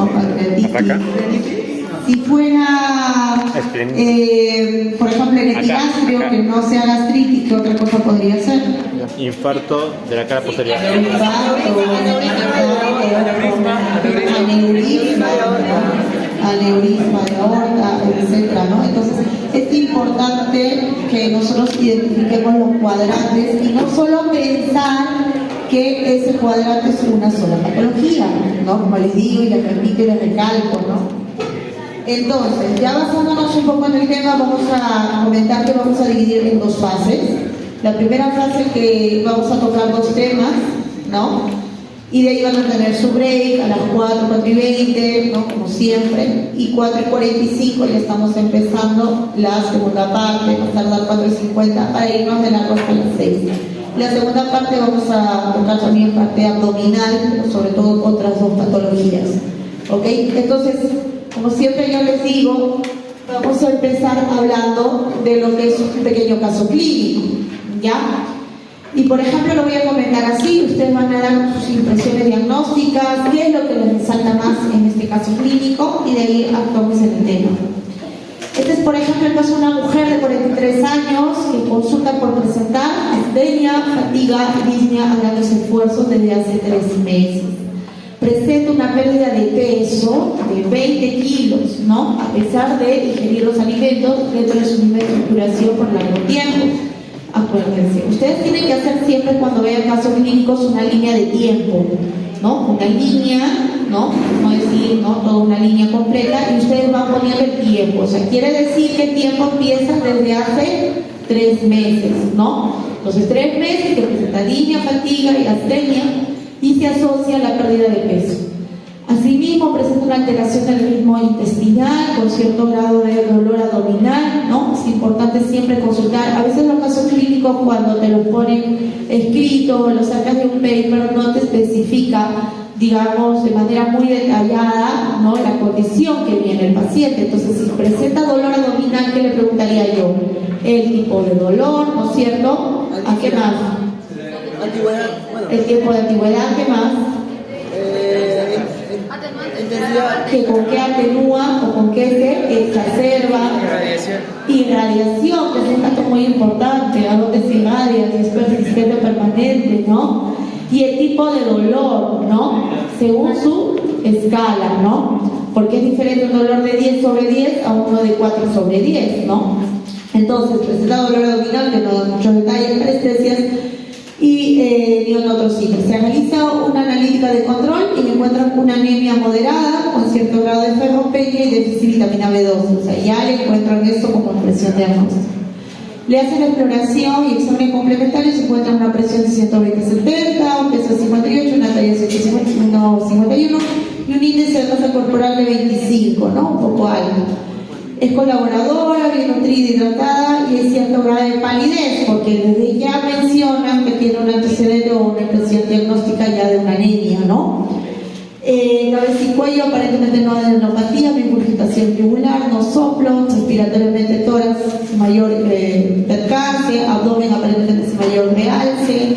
¿no? Pancreatitis. Si fuera, por ejemplo, el epigastrio, que no sea gastritis, ¿qué otra cosa podría ser? Infarto de la cara posterior. Aneurisma de aorta, etcétera, ¿no? Entonces, es importante que nosotros identifiquemos los cuadrantes y no solo pensar que ese cuadrante es una sola patología, ¿no? Como les digo y les repito y les recalco, ¿no? Entonces, ya basándonos un poco en el tema, vamos a comentar que vamos a dividir en dos fases. La primera fase que vamos a tocar dos temas, ¿no? Y de ahí van a tener su break a las 4:20, ¿no? Como siempre. Y 4:45 ya estamos empezando la segunda parte, más tardar 4:50 para irnos de largo hasta las 6. La segunda parte vamos a tocar también parte abdominal, pero sobre todo otras dos patologías. ¿Ok? Entonces, como siempre yo les digo, vamos a empezar hablando de lo que es un pequeño caso clínico, ¿ya? Y por ejemplo lo voy a comentar así, ustedes van a dar sus impresiones diagnósticas, qué es lo que les resalta más en este caso clínico y de ahí actuamos en el tema. Este es por ejemplo el caso de una mujer de 43 años que consulta por presentar astenia, fatiga, disnea a grandes esfuerzos desde hace 3 meses. Presenta una pérdida de peso de 20 kilos, ¿no? A pesar de ingerir los alimentos dentro de su nivel de curación por largo tiempo. Acuérdense, ustedes tienen que hacer siempre cuando vean casos clínicos una línea de tiempo, ¿no? Una línea, ¿no? No decir, ¿no? Toda una línea completa y ustedes van poniendo el tiempo. O sea, quiere decir que el tiempo empieza desde hace 3 meses, ¿no? Entonces, 3 meses que presenta disnea, fatiga y astenia y se asocia a la pérdida de peso. Asimismo, presenta una alteración del ritmo intestinal con cierto grado de dolor abdominal, ¿no? Es importante siempre consultar. A veces los casos clínicos, cuando te los ponen escrito, lo sacas de un paper, no te especifica, digamos, de manera muy detallada, ¿no? La condición que viene el paciente. Entonces, si presenta dolor abdominal, ¿qué le preguntaría yo? El tipo de dolor, ¿no es cierto? ¿A qué más? Antigüedad. Bueno. El tiempo de antigüedad, ¿qué más? Que con qué atenúa o con qué se exacerba. Irradiación, que es un dato muy importante, a dónde se irradia, si es persistente o permanente, ¿no? Y el tipo de dolor, ¿no? Según su escala, ¿no? Porque es diferente un dolor de 10/10 a uno de 4/10, ¿no? Entonces, presenta dolor abdominal, que no da muchos detalles, parestesias, y ni en otros sitios. Se realiza una analítica de control y encuentran una anemia moderada con cierto grado de ferropenia y déficit de vitamina B12. O sea, ya le encuentran esto como presión diagnóstica. Le hacen la exploración y examen complementario, se encuentra una presión de 120/70, un peso de 58, una talla de 151 y un índice de masa corporal de 25, ¿no? Un poco alto. Es colaboradora, bien nutrida, hidratada y hay cierto grado de palidez, porque desde ya mencionan que tiene un antecedente o una impresión diagnóstica ya de una anemia, ¿no? Cabeza y cuello aparentemente no adenopatía, bifurcación tubular, no soplo, respiratoriamente tórax mayor percance, abdomen aparentemente sin mayor realce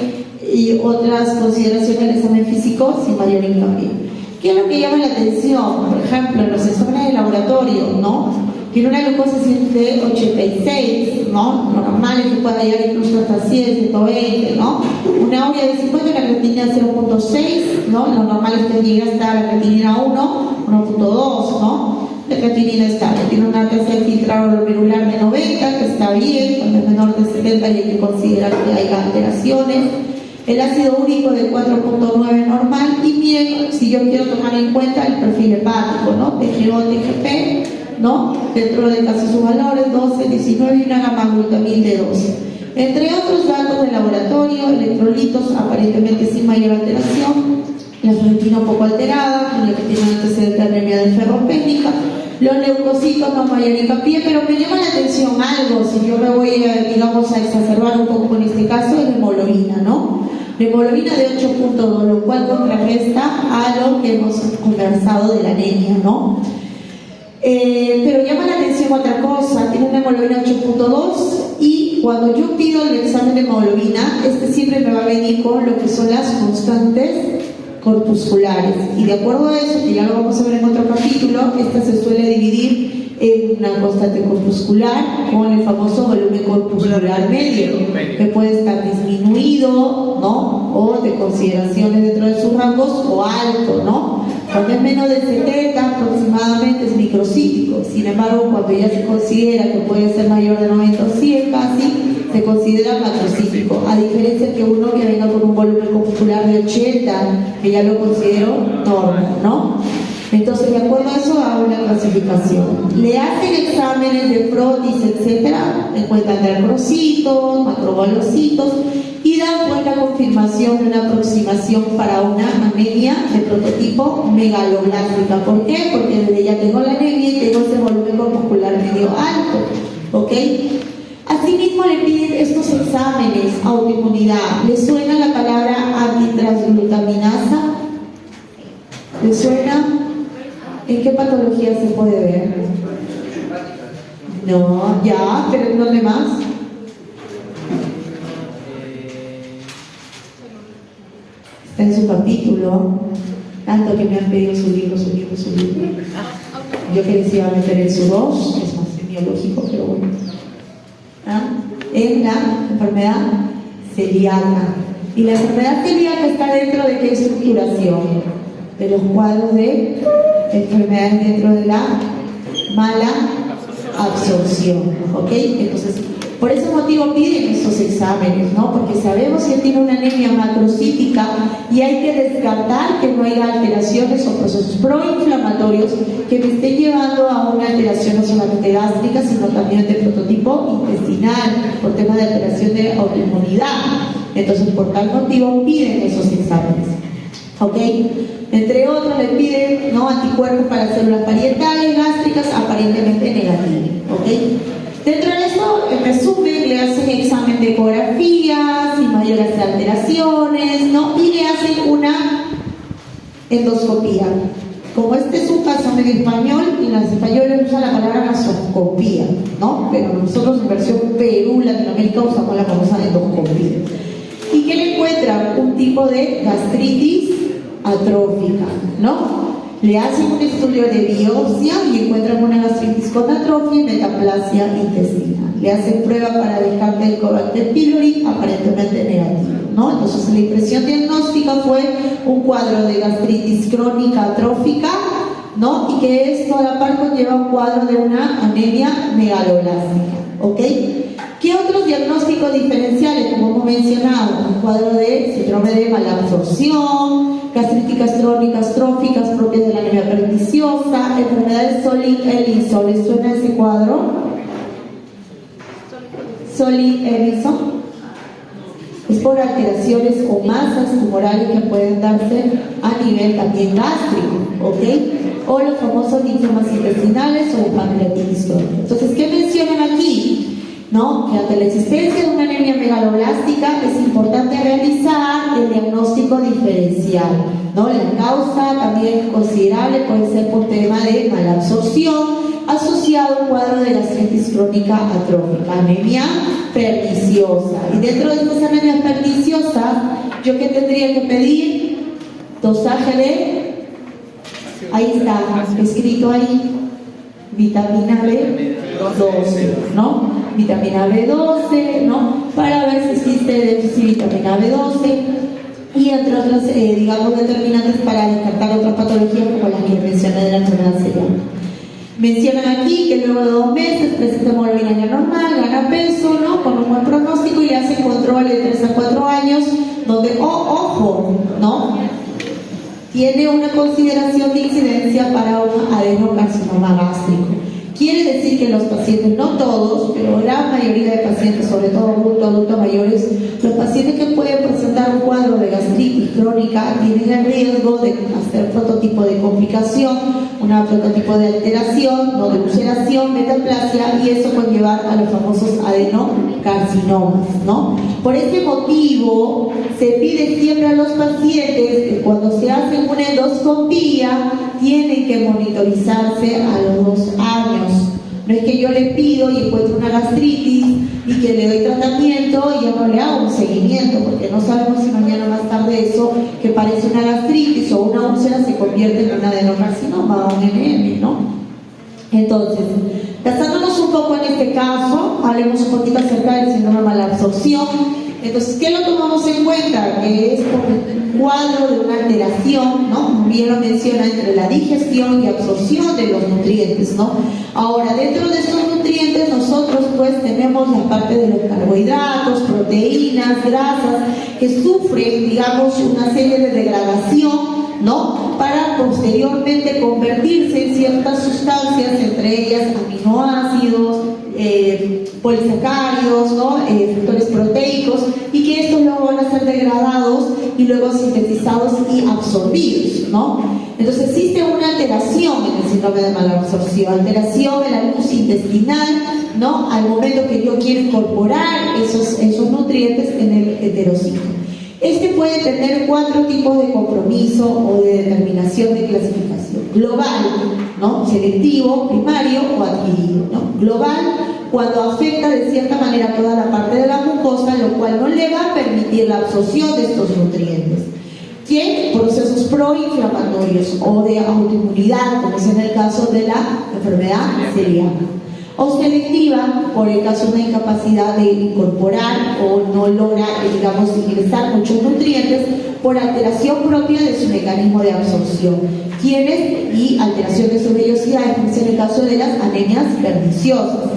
y otras consideraciones del examen físico sin mayor hincapié. ¿Qué es lo que llama la atención? Por ejemplo, en los exámenes de laboratorio, ¿no? Tiene una glucosa de 86, ¿no? Lo normal es que pueda llegar incluso hasta 100, 120, ¿no? Una urea de 50, la creatinina 0.6, ¿no? Lo normal es que llegue hasta la creatinina 1, 1.2, ¿no? La creatinina estable. Tiene una tasa de filtrado glomerular de 90, que está bien, cuando es menor de 70 y hay que considerar que hay alteraciones. El ácido úrico de 4.9 normal y bien, si yo quiero tomar en cuenta el perfil hepático, ¿no? TGO, TGP, ¿no? Dentro de casi sus valores 12, 19 y una gamma-glutamil de 12. Entre otros datos de laboratorio, electrolitos aparentemente sin mayor alteración, la ferritina un poco alterada, la que tiene antecedente de anemia de ferropénica, los leucocitos no mayor hincapié, pero me llama la atención algo, si yo me voy a, digamos, a exacerbar un poco en este caso, es la hemoglobina, ¿no? La hemoglobina de 8.2, lo cual contrarresta a lo que hemos conversado de la anemia, ¿no? Pero llama la atención otra cosa, tiene una hemoglobina 8.2 y cuando yo pido el examen de hemoglobina, siempre me va a venir con lo que son las constantes corpusculares, y de acuerdo a eso, que ya lo vamos a ver en otra título, esta se suele dividir en una constante corpuscular con el famoso volumen corpuscular medio, que puede estar disminuido, ¿no? O de consideraciones dentro de sus rangos, o alto, ¿no? Cuando es menos de 70 aproximadamente es microcítico. Sin embargo, cuando ya se considera que puede ser mayor de 90 o 100 casi, se considera macrocítico, a diferencia de que uno que venga con un volumen corpuscular de 80, que ya lo considero normal, ¿no? Entonces, de acuerdo a eso, hago una clasificación. Le hacen exámenes de frotis, etcétera, encuentran dermocitos, macrobolocitos, y dan buena confirmación de una aproximación para una anemia de prototipo megaloblástica. ¿Por qué? Porque desde ya tengo la anemia y tengo ese volumen corpuscular medio alto, ¿ok? Asimismo le piden estos exámenes a autoinmunidad. ¿Le suena la palabra antitransglutaminasa? ¿Le suena? ¿En qué patología se puede ver? No, ya, pero ¿en dónde más? Está en su capítulo. Tanto que me han pedido su libro. Yo que les iba a meter en su 2, es más semiológico, pero bueno. En la enfermedad celíaca. Y la enfermedad celíaca está dentro de qué estructuración? De los cuadros de enfermedades dentro de la mala absorción, ¿ok? Entonces, por ese motivo piden estos exámenes, ¿no? Porque sabemos que tiene una anemia macrocítica y hay que descartar que no haya alteraciones o procesos proinflamatorios que me estén llevando a una alteración no solamente gástrica, sino también de prototipo intestinal, por tema de alteración de autoinmunidad. Entonces, por tal motivo piden esos exámenes, ¿ok? Entre otros le piden, ¿no?, anticuerpos para células parietales gástricas aparentemente negativos, ¿ok? Dentro de esto, en resumen, le hacen examen de ecografía, sin mayores alteraciones, ¿no? Y le hacen una endoscopía. Como este es un caso medio español, y en los españoles usan la palabra gasoscopía, ¿no? Pero nosotros en versión Perú, Latinoamérica, usamos la famosa endoscopía. ¿Y qué le encuentran? Un tipo de gastritis atrófica, ¿no? Le hacen un estudio de biopsia y encuentran una gastritis con atrofia y metaplasia intestinal. Le hacen prueba para descarte del Helicobacter pylori, aparentemente negativo, ¿no? Entonces la impresión diagnóstica fue un cuadro de gastritis crónica atrófica, ¿no? Y que esto a la par conlleva un cuadro de una anemia megaloblástica, ¿ok? ¿Qué otros diagnósticos diferenciales, como hemos mencionado? Un cuadro de síndrome de malabsorción, gastritis crónicas tróficas propias de la anemia perniciosa, enfermedades Soling-Ellison. ¿Les suena ese cuadro? Soling-Ellison es por alteraciones o masas tumorales que pueden darse a nivel también gástrico, ¿ok? O los famosos linfomas intestinales o pancreatitis crónica. Entonces, ¿qué mencionan aquí? ¿No? Que ante la existencia de una anemia megaloblástica es importante realizar el diagnóstico diferencial, ¿no? La causa también considerable puede ser por tema de malabsorción asociado a un cuadro de gastritis crónica atrófica, anemia perniciosa. Y dentro de estas anemias perniciosas, ¿yo qué tendría que pedir? Dosaje de, ahí está, escrito ahí, vitamina B12, ¿no? Vitamina B12, ¿no? Para ver si existe déficit de vitamina B12 y entre otras, digamos, determinantes para descartar otras patologías como las que mencioné de la enfermedad celíaca. Mencionan aquí que luego de 2 meses presenta hemoglobina normal, gana peso, ¿no? Con un buen pronóstico y hace control de 3 a 4 años, donde, ojo, ¿no? Tiene una consideración de incidencia para un adenocarcinoma gástrico. Quiere decir que los pacientes, no todos, pero la mayoría de pacientes, sobre todo adultos mayores, los pacientes que pueden presentar un cuadro de gastritis crónica tienen el riesgo de hacer prototipo de complicación, una prototipo de alteración, no de ulceración, metaplasia, y eso puede llevar a los famosos adenocarcinomas, ¿no? Por este motivo, se pide siempre a los pacientes que cuando se hacen una endoscopía, tienen que monitorizarse a los 2 años. No es que yo le pido y encuentro una gastritis y que le doy tratamiento y ya no le hago un seguimiento, porque no sabemos si mañana más tarde eso que parece una gastritis o una úlcera se convierte en un adenocarcinoma o un NM, Entonces, basándonos un poco en este caso, hablemos un poquito acerca del síndrome de malabsorción. Entonces, ¿qué lo tomamos en cuenta? Que es un cuadro de una alteración, ¿no? Bien lo menciona, entre la digestión y absorción de los nutrientes, ¿no? Ahora, dentro de estos nutrientes, nosotros pues tenemos la parte de los carbohidratos, proteínas, grasas, que sufren, digamos, una serie de degradación, ¿no? Para posteriormente convertirse en ciertas sustancias, entre ellas aminoácidos, polisacáridos, ¿no? Factores proteicos, y que estos luego van a ser degradados y luego sintetizados y absorbidos, ¿no? Entonces existe una alteración en el síndrome de malabsorción, alteración en la luz intestinal, ¿no? Al momento que yo quiero incorporar esos nutrientes en el enterocito. Este puede tener 4 tipos de compromiso o de determinación de clasificación. Global, ¿no? Selectivo, primario o adquirido, ¿no? Global, cuando afecta de cierta manera toda la parte de la mucosa, lo cual no le va a permitir la absorción de estos nutrientes. ¿Qué? Procesos proinflamatorios o de autoinmunidad, como es en el caso de la enfermedad celíaca. O selectiva, por el caso de una incapacidad de incorporar o no logra, digamos, ingresar muchos nutrientes por alteración propia de su mecanismo de absorción. ¿Quiénes? Y alteración de su vellosidad, como es en el caso de las anemias perniciosas.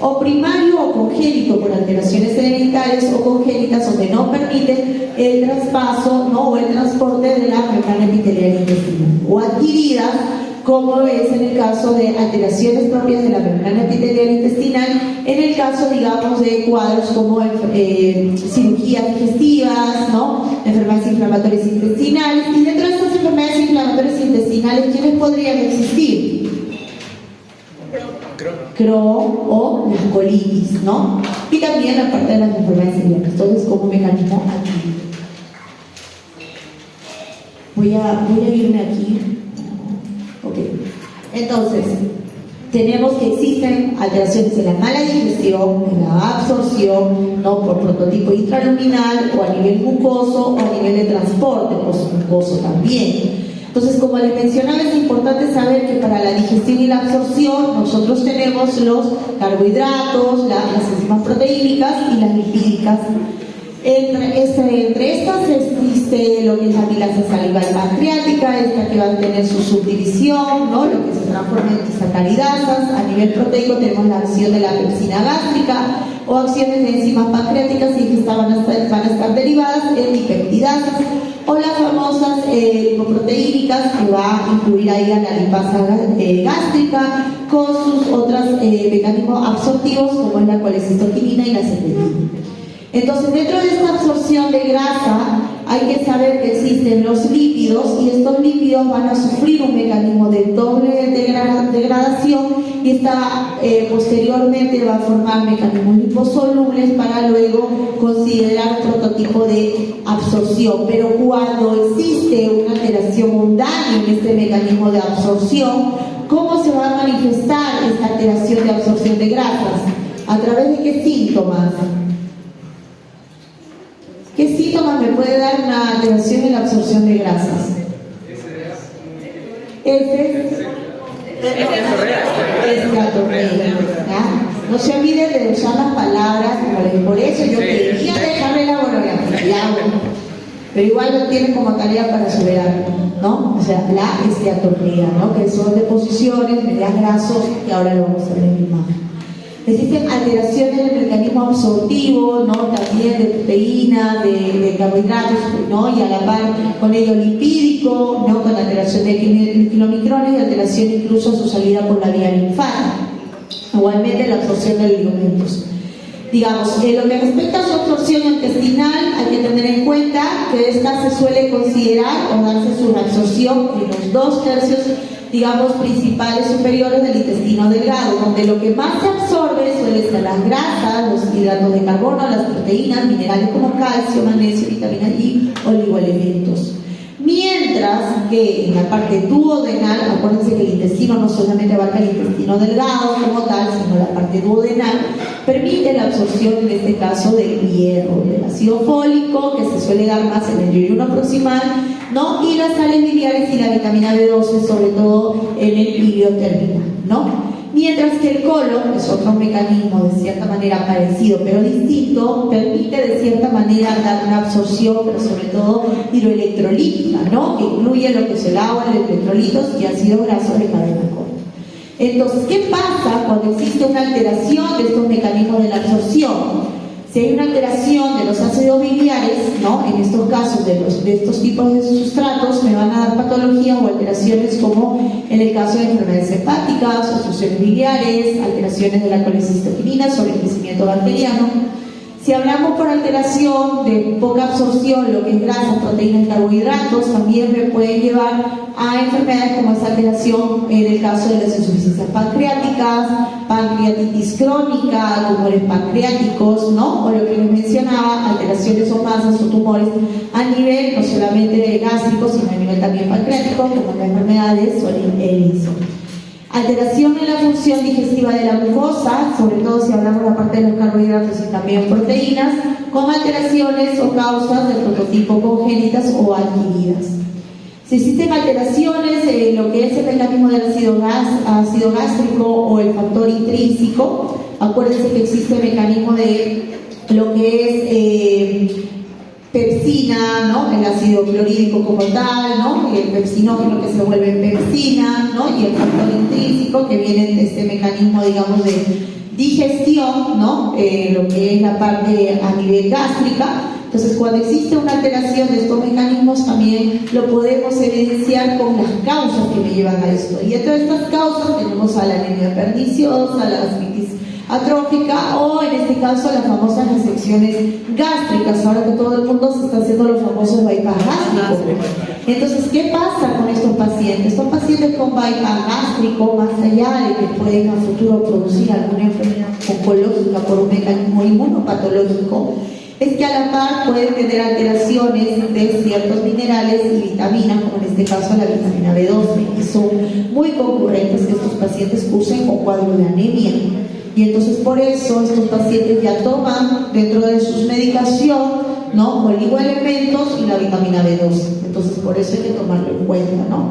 O primario o congénito, por alteraciones hereditarias o congénitas, donde no permite el traspaso, ¿no? O el transporte de la membrana epitelial intestinal. O adquiridas, como es en el caso de alteraciones propias de la membrana epitelial intestinal, en el caso, digamos, de cuadros como cirugías digestivas, ¿no? Enfermedades inflamatorias intestinales. Y dentro de estas enfermedades inflamatorias intestinales, ¿quiénes podrían existir? Crohn o las colitis, ¿no? Y también la parte de las enfermedades celíacas, entonces como mecanismo adquirido. Voy a irme aquí. Ok. Entonces, tenemos que existen alteraciones en la mala digestión, en la absorción, ¿no? Por prototipo intraluminal o a nivel mucoso o a nivel de transporte postmucoso también. Entonces, como les mencionaba, es importante saber que para la digestión y la absorción nosotros tenemos los carbohidratos, las enzimas proteínicas y las lipídicas. Entre estas existe lo que es la amilasa salival pancreática, esta que va a tener su subdivisión, ¿no? Lo que se transforma en sacaridasas. A nivel proteico tenemos la acción de la pepsina gástrica o acciones de enzimas pancreáticas, y estas van a estar derivadas en dipeptidasas, o las famosas lipoproteínicas, que va a incluir ahí a la lipasa gástrica con sus otros mecanismos absortivos, como es la colecistoquinina y la secretina. Entonces, dentro de esta absorción de grasa hay que saber que existen los lípidos, y estos lípidos van a sufrir un mecanismo de doble degradación, y esta posteriormente va a formar mecanismos liposolubles para luego considerar prototipo de absorción. Pero cuando existe una alteración o un daño en este mecanismo de absorción, ¿cómo se va a manifestar esta alteración de absorción de grasas? ¿A través de qué síntomas? ¿Qué síntomas me puede dar una alteración en la absorción de grasas? No se olviden de usar las palabras, por eso yo quería dejarle la monografía, pero igual lo tienen como tarea para su verano, ¿no? O sea, la esteatorrea, ¿no? Que son deposiciones, medias grasos, que ahora lo vamos a ver en imagen. Existen alteraciones en el mecanismo absortivo, ¿no? También de proteína, de carbohidratos, ¿no? Y a la par con ello lipídico, ¿no? Con alteración de kilomicrones y alteración incluso a su salida por la vía linfática. Igualmente la absorción de alimentos. Digamos, en lo que respecta a su absorción intestinal, hay que tener en cuenta que esta se suele considerar o darse su absorción en los 2/3, digamos, principales superiores del intestino delgado, donde lo que más se absorbe suele ser las grasas, los hidratos de carbono, las proteínas, minerales como calcio, magnesio, vitamina I, oligoelementos. Mientras que en la parte duodenal, acuérdense que el intestino no solamente abarca el intestino delgado como tal, sino la parte duodenal, permite la absorción, en este caso, del hierro, del ácido fólico, que se suele dar más en el ayuno proximal, ¿no? Y las sales biliares y la vitamina B12, sobre todo en el ilio terminal, ¿no? Mientras que el colon es otro mecanismo de cierta manera parecido pero distinto, permite de cierta manera dar una absorción, pero sobre todo hidroelectrolítica, ¿no? Que incluye lo que es el agua, los electrolitos y ácido graso de cadena corta. Entonces, ¿qué pasa cuando existe una alteración de estos mecanismos de la absorción? Si hay una alteración de los ácidos biliares, ¿no? En estos casos de estos tipos de sustratos me van a dar patologías o alteraciones como en el caso de enfermedades hepáticas, obstrucciones biliares, alteraciones de la colecistoquinina, sobrecrecimiento bacteriano. Si hablamos por alteración de poca absorción, lo que es grasas, proteínas y carbohidratos, también me pueden llevar a enfermedades como esa alteración en el caso de las insuficiencias pancreáticas, pancreatitis crónica, tumores pancreáticos, ¿no? O lo que les mencionaba, alteraciones o masas o tumores a nivel no solamente de gástrico, sino a nivel también pancreático, como las enfermedades o el ELISO. Alteración en la función digestiva de la mucosa, sobre todo si hablamos de la parte de los carbohidratos y también proteínas, con alteraciones o causas de prototipo congénitas o adquiridas. Si existen alteraciones en lo que es el mecanismo del ácido gástrico o el factor intrínseco, acuérdense que existe el mecanismo de lo que es pepsina, ¿no? El ácido clorhídrico como tal, ¿no? El pepsinógeno que se vuelve pepsina, ¿no? Y el factor intrínseco que viene de este mecanismo, digamos, de digestión, ¿no? Lo que es la parte a nivel gástrica. Entonces, cuando existe una alteración de estos mecanismos, también lo podemos evidenciar con las causas que me llevan a esto. Y entre estas causas tenemos a la anemia perniciosa, la gastritis atrófica o en este caso las famosas resecciones gástricas, ahora que todo el mundo se está haciendo los famosos bypass gástricos. Entonces, ¿qué pasa con estos pacientes? Estos pacientes con bypass gástrico, más allá de que pueden a futuro producir alguna enfermedad oncológica por un mecanismo inmunopatológico, es que a la par pueden tener alteraciones de ciertos minerales y vitaminas, como en este caso la vitamina B12, que son muy concurrentes que estos pacientes cursen con cuadro de anemia. Y entonces por eso estos pacientes ya toman dentro de sus medicación, ¿no? Oligoelementos y la vitamina B12. Entonces por eso hay que tomarlo en cuenta, ¿no?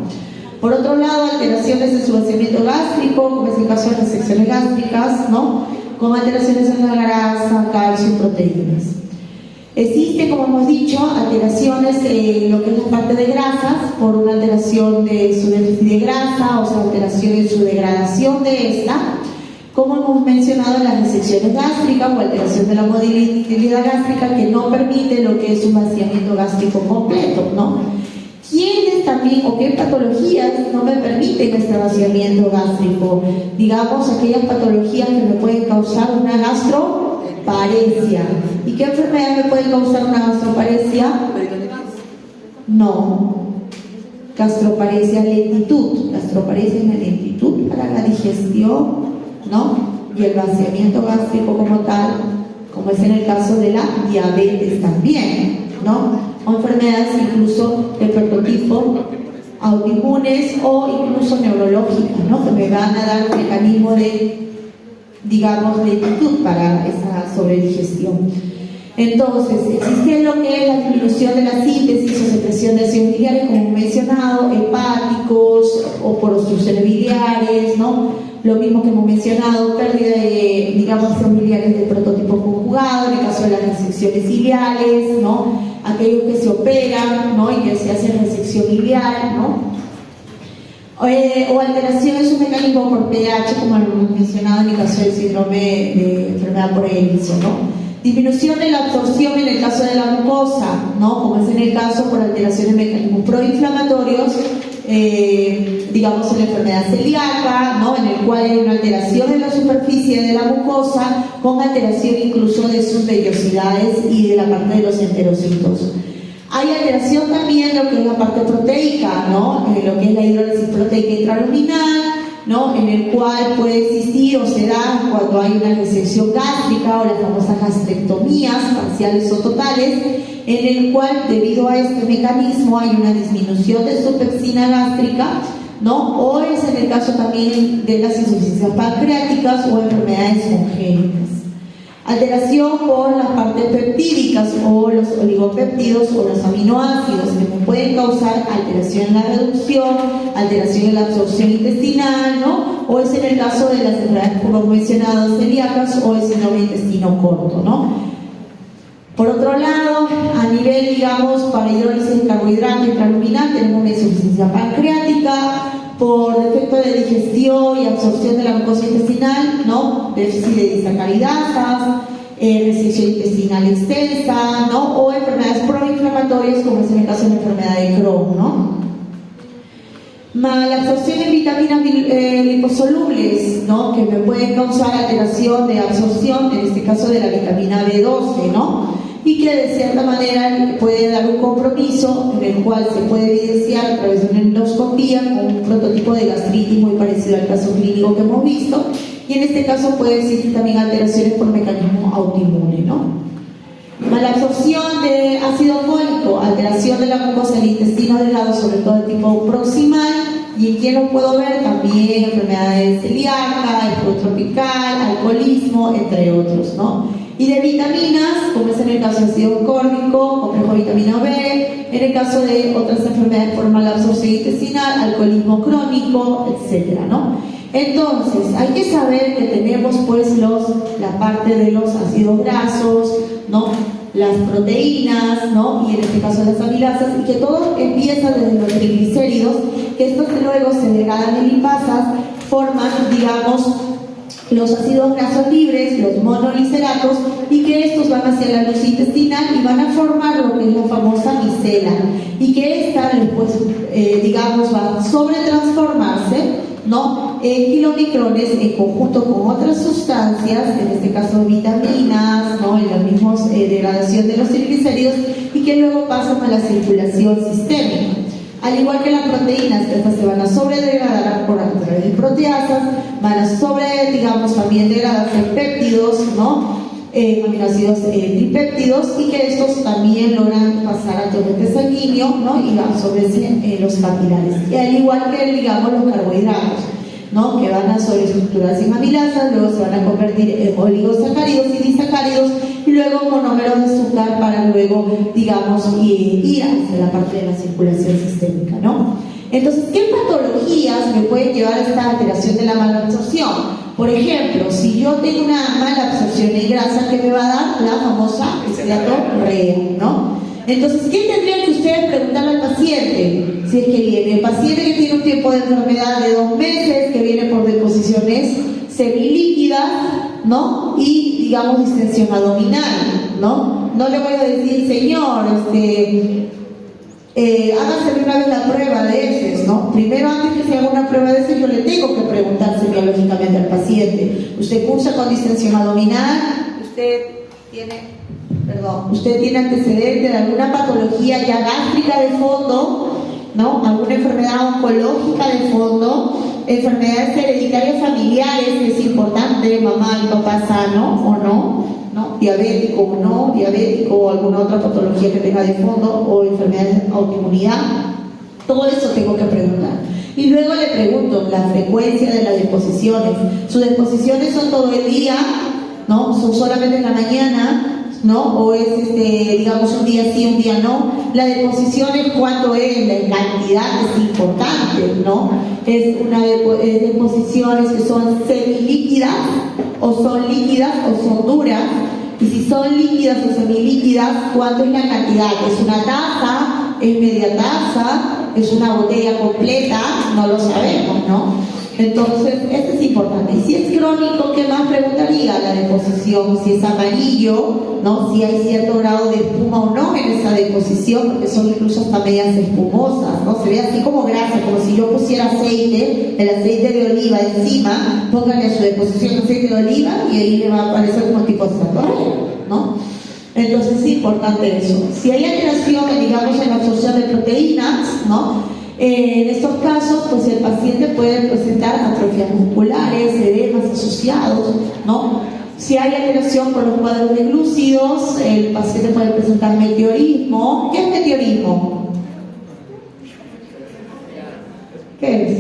Por otro lado, alteraciones de su vaciamiento gástrico, como es el caso de las resecciones gástricas, ¿no? Con alteraciones en la grasa, calcio y proteínas. Existe, como hemos dicho, alteraciones en lo que es la parte de grasas, por una alteración de su déficit de grasa, o sea, alteración en su degradación de esta, como hemos mencionado, las resecciones gástricas o alteración de la motilidad gástrica que no permite lo que es un vaciamiento gástrico completo, ¿no? ¿Quiénes también o qué patologías no me permiten este vaciamiento gástrico? Digamos, aquellas patologías que me pueden causar una gastroparesia. ¿Y qué enfermedad me puede causar una gastroparesia? No. Gastroparesia, lentitud. Gastroparesia es la lentitud para la digestión, ¿no? Y el vaciamiento gástrico como tal, como es en el caso de la diabetes también, ¿no? O enfermedades incluso de prototipo autoinmunes o incluso neurológicas, ¿no? Que me van a dar un mecanismo de, digamos, lentitud para esa sobredigestión. Entonces, existe lo que es la disminución de la síntesis o secreción de ácidos biliares, como he mencionado, hepáticos o por obstrucciones biliares, ¿no? Lo mismo que hemos mencionado, pérdida de, digamos, ácidos biliares de prototipo conjugado, en el caso de las resecciones ileales, ¿no? Aquellos que se operan, ¿no? Y que se hacen resección ileal, ¿no? O alteración en su mecanismo por pH, como hemos mencionado en el caso del síndrome de enfermedad por ELISO, ¿no? Disminución de la absorción en el caso de la mucosa, ¿no? Como es en el caso por alteraciones de mecanismos proinflamatorios, digamos en la enfermedad celíaca, ¿no? En el cual hay una alteración en la superficie de la mucosa con alteración incluso de sus vellosidades y de la parte de los enterocitos. Hay alteración también de lo que es la parte proteica, ¿no? Lo que es la hidrólisis proteica intraluminal, ¿no? En el cual puede existir o se da cuando hay una resección gástrica o las famosas gastrectomías parciales o totales, en el cual debido a este mecanismo hay una disminución de su pepsina gástrica, ¿no? O es en el caso también de las insuficiencias pancreáticas o enfermedades congénitas. Alteración por las partes peptídicas o los oligopéptidos o los aminoácidos que me pueden causar alteración en la reducción, alteración en la absorción intestinal, ¿no? O es en el caso de las enfermedades como mencionado celíacas o el síndrome de intestino corto, ¿no? Por otro lado, a nivel, digamos, para hidrólisis de carbohidrato intraluminal tenemos una insuficiencia pancreática, por defecto de digestión y absorción de la mucosa intestinal, ¿no? Déficit de disacaridasas, restricción intestinal extensa, ¿no? O enfermedades proinflamatorias, como es en el caso de la enfermedad de Crohn, ¿no? Malabsorción en vitaminas liposolubles, ¿no? Que me pueden causar alteración de absorción, en este caso de la vitamina B12, ¿no? Y que de cierta manera puede dar un compromiso en el cual se puede evidenciar a través de una endoscopía con un prototipo de gastritis muy parecido al caso clínico que hemos visto, y en este caso puede existir también alteraciones por mecanismo autoinmune, ¿no? Malabsorción de ácido fólico, alteración de la mucosa del intestino delgado, sobre todo de tipo proximal, y en quién lo puedo ver también enfermedades celíacas, tropical, alcoholismo, entre otros, ¿no? Y de vitaminas, como es en el caso de ácido córnico, complejo de vitamina B, en el caso de otras enfermedades por malabsorción intestinal, alcoholismo crónico, etcétera, ¿no? Entonces, hay que saber que tenemos pues la parte de los ácidos grasos, ¿no? Las proteínas, ¿no? Y en este caso las amilasas, y que todo empieza desde los triglicéridos, que estos luego se degradan en lipasas, forman, digamos, los ácidos grasos libres, los monogliceratos, y que estos van hacia la luz intestinal y van a formar lo que es la famosa micela, y que esta después, digamos, va a sobretransformarse, ¿no? En kilomicrones en conjunto con otras sustancias, en este caso vitaminas, ¿no? En la misma degradación de los triglicéridos, y que luego pasan a la circulación sistémica. Al igual que las proteínas, que estas se van a sobredegradar a través de proteasas, van a digamos, también degradarse en péptidos, ¿no? Aminoácidos tripéptidos, y que estos también logran pasar al torrente sanguíneo, ¿no? Y absorberse en los capilares. Y al igual que, digamos, los carbohidratos, ¿no? Que van a sobreestructurarse en amilasas, luego se van a convertir en oligosacáridos y disacáridos, y luego monómeros de azúcar para luego, digamos, ir hacia la parte de la circulación sistémica, ¿no? Entonces, ¿qué patologías me pueden llevar a esta alteración de la malabsorción? Por ejemplo, si yo tengo una mala absorción de grasa, ¿qué me va a dar? La famosa esteatorrea, ¿no? Entonces, ¿qué tendrían que ustedes preguntarle al paciente? Si es que viene el paciente que tiene un tiempo de enfermedad de 2 meses, que viene por deposiciones semilíquidas, ¿no? Y, digamos, distensión abdominal, ¿no? No le voy a decir, señor, hágase una vez la prueba de heces, ¿no? Primero, antes que se haga una prueba de heces, yo le tengo que preguntar semiológicamente al paciente. ¿Usted cursa con distensión abdominal? ¿Usted tiene antecedente de alguna patología ya gástrica de fondo, ¿no? ¿Alguna enfermedad oncológica de fondo? Enfermedades hereditarias familiares, es importante, mamá y papá sano o no, ¿no? Diabético o no, diabético o alguna otra patología que tenga de fondo, o enfermedades de autoinmunidad. Todo eso tengo que preguntar. Y luego le pregunto la frecuencia de las deposiciones. ¿Sus deposiciones son todo el día, no? ¿Son solamente en la mañana, no? ¿O es, digamos, un día sí, un día no? La deposición es cuánto es, la cantidad es importante, ¿no? Es deposiciones que son semilíquidas, o son líquidas, o son duras. Y si son líquidas o semilíquidas, ¿cuánto es la cantidad? ¿Es una taza? ¿Es media taza? ¿Es una botella completa? No lo sabemos, ¿no? Entonces, esto es importante. Y si es crónico, ¿qué más preguntaría? La deposición, si es amarillo, ¿no? Si hay cierto grado de espuma o no en esa deposición, porque son incluso hasta medias espumosas, ¿no? Se ve así como grasa, como si yo pusiera aceite, el aceite de oliva encima, pónganle a su deposición aceite de oliva y ahí le va a aparecer como tipo estatorrea, ¿no? Entonces es importante eso. Si hay alteración, digamos, en la absorción de proteínas, ¿no? En estos casos, pues el paciente puede presentar atrofias musculares, edemas asociados, ¿no? Si hay alteración por los cuadros de glúcidos, el paciente puede presentar meteorismo. ¿Qué es meteorismo? ¿Qué es?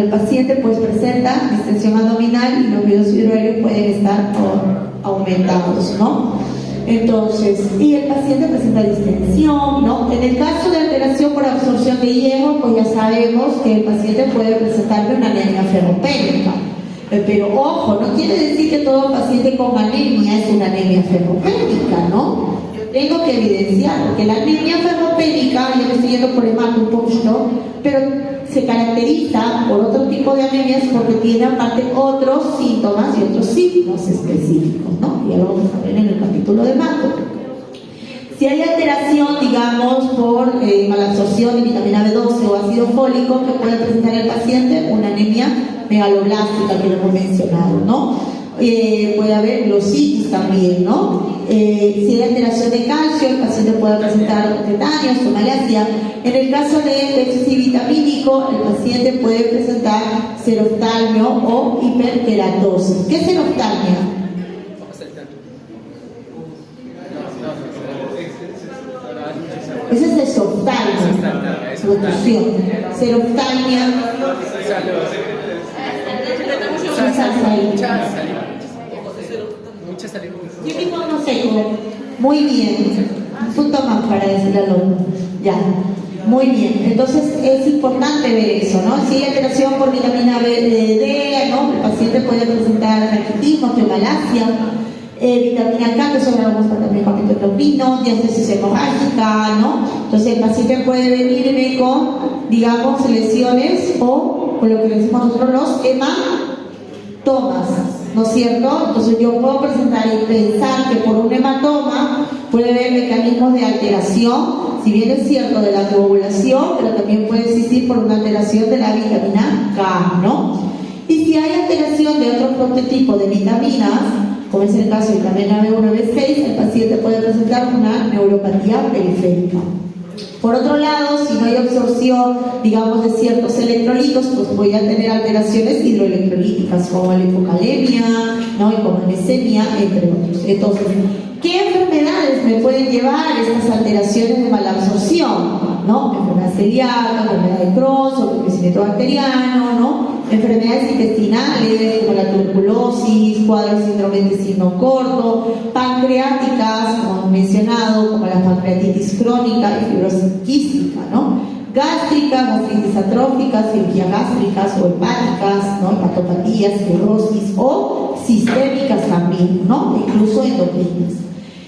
el paciente pues presenta distensión abdominal y los vellos hidroaéreos pueden estar aumentados, ¿no? Entonces, y el paciente presenta distensión, ¿no? En el caso de alteración por absorción de hierro, pues ya sabemos que el paciente puede presentar una anemia ferropénica. Pero ojo, no quiere decir que todo paciente con anemia es una anemia ferropénica, ¿no? Yo tengo que evidenciar que la anemia ferropénica, yo me estoy yendo por el marco un poquito, pero se caracteriza por otro tipo de anemias porque tiene aparte otros síntomas y otros signos específicos, ¿no? Ya lo vamos a ver en el capítulo de marco. Si hay alteración, digamos, por malabsorción de vitamina B12 o ácido fólico, que puede presentar el paciente una anemia megaloblástica, que lo hemos mencionado, ¿no? Puede haber glositis también, ¿no? Si hay alteración de calcio, el paciente puede presentar tetania, somalacia. En el caso de déficit vitamínico, el paciente puede presentar seroftalmio o hiperkeratosis. ¿Qué es seroftalmia? Ese es esoftalmia, protrusión. Seroftalmia. Yo mismo no seco. Muy bien. Un punto más para decirle al alumno. Ya. Muy bien. Entonces es importante ver eso, ¿no? Si hay alteración por vitamina D, ¿no? El paciente puede presentar raquitismo, osteomalacia. Vitamina K, que son algunos tratamientos endocrinos, diástasis hemorrágica, ¿no? Entonces el paciente puede venirme con, digamos, lesiones o con lo que decimos nosotros los hematomas, ¿no es cierto? Entonces yo puedo presentar y pensar que por un hematoma puede haber mecanismos de alteración, si bien es cierto, de la coagulación, pero también puede existir por una alteración de la vitamina K, ¿no? Y si hay alteración de otro prototipo de vitaminas, como es el caso de vitamina B1 y B6, el paciente puede presentar una neuropatía periférica. Por otro lado, si no hay absorción, digamos, de ciertos electrolitos, pues voy a tener alteraciones hidroelectrolíticas como la hipocalemia, ¿no? Hipomanesemia, entre otros. Entonces, ¿qué enfermedades me pueden llevar estas alteraciones de malabsorción? ¿No? Enfermedad celíaca, enfermedad de Crohn, crecimiento bacteriano, ¿no? Enfermedades intestinales como la tuberculosis, cuadros de síndrome de intestino corto, pancreáticas, como hemos mencionado, como la pancreatitis crónica y fibrosis quística, ¿no? Gástricas, gastritis atróficas, cirugías gástricas o hepáticas, ¿no? Hepatopatías, cirrosis o sistémicas también, ¿no? Incluso endocrinas.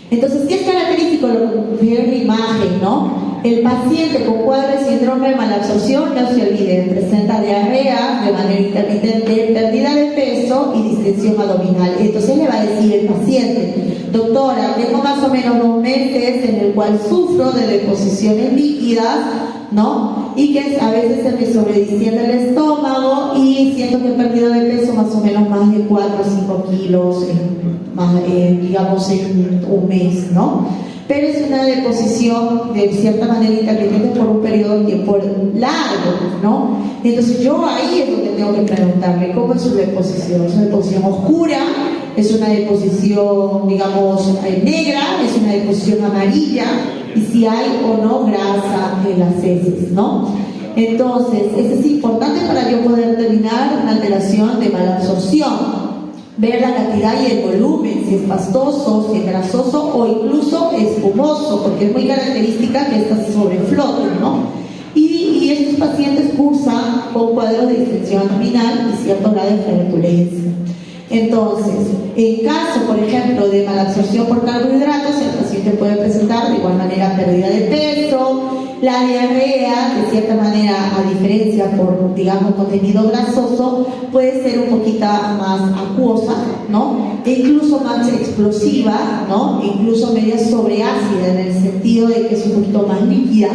Entonces, ¿qué es característico? Lo que en la imagen, ¿no? El paciente con cuadro de síndrome de malabsorción, no se olviden, presenta diarrea de manera intermitente, pérdida de peso y distensión abdominal. Entonces le va a decir el paciente: doctora, tengo más o menos 2 meses en el cual sufro de deposiciones líquidas, ¿no? Y que a veces se me sobredistiende el estómago y siento que he perdido de peso más o menos más de 4 o 5 kilos, digamos, en un mes, ¿no? Pero es una deposición de cierta manera intermitente por un periodo de tiempo largo, ¿no? Entonces yo ahí es donde tengo que preguntarle cómo es su deposición. ¿Es una deposición oscura? ¿Es una deposición, digamos, negra? ¿Es una deposición amarilla? Y si hay o no grasa en las heces, ¿no? Entonces, eso es importante para yo poder determinar una alteración de malabsorción. Ver la cantidad y el volumen, si es pastoso, si es grasoso o incluso espumoso, porque es muy característica que estas sobrefloten, ¿no? Y estos pacientes cursan con cuadros de distensión abdominal y cierto grado de flatulencia. Entonces, en caso, por ejemplo, de malabsorción por carbohidratos, el paciente puede presentar de igual manera pérdida de peso, la diarrea, de cierta manera, a diferencia por, digamos, contenido grasoso, puede ser un poquito más acuosa, ¿no? E incluso más explosiva, ¿no? Incluso media sobreácida, en el sentido de que es un poquito más líquida.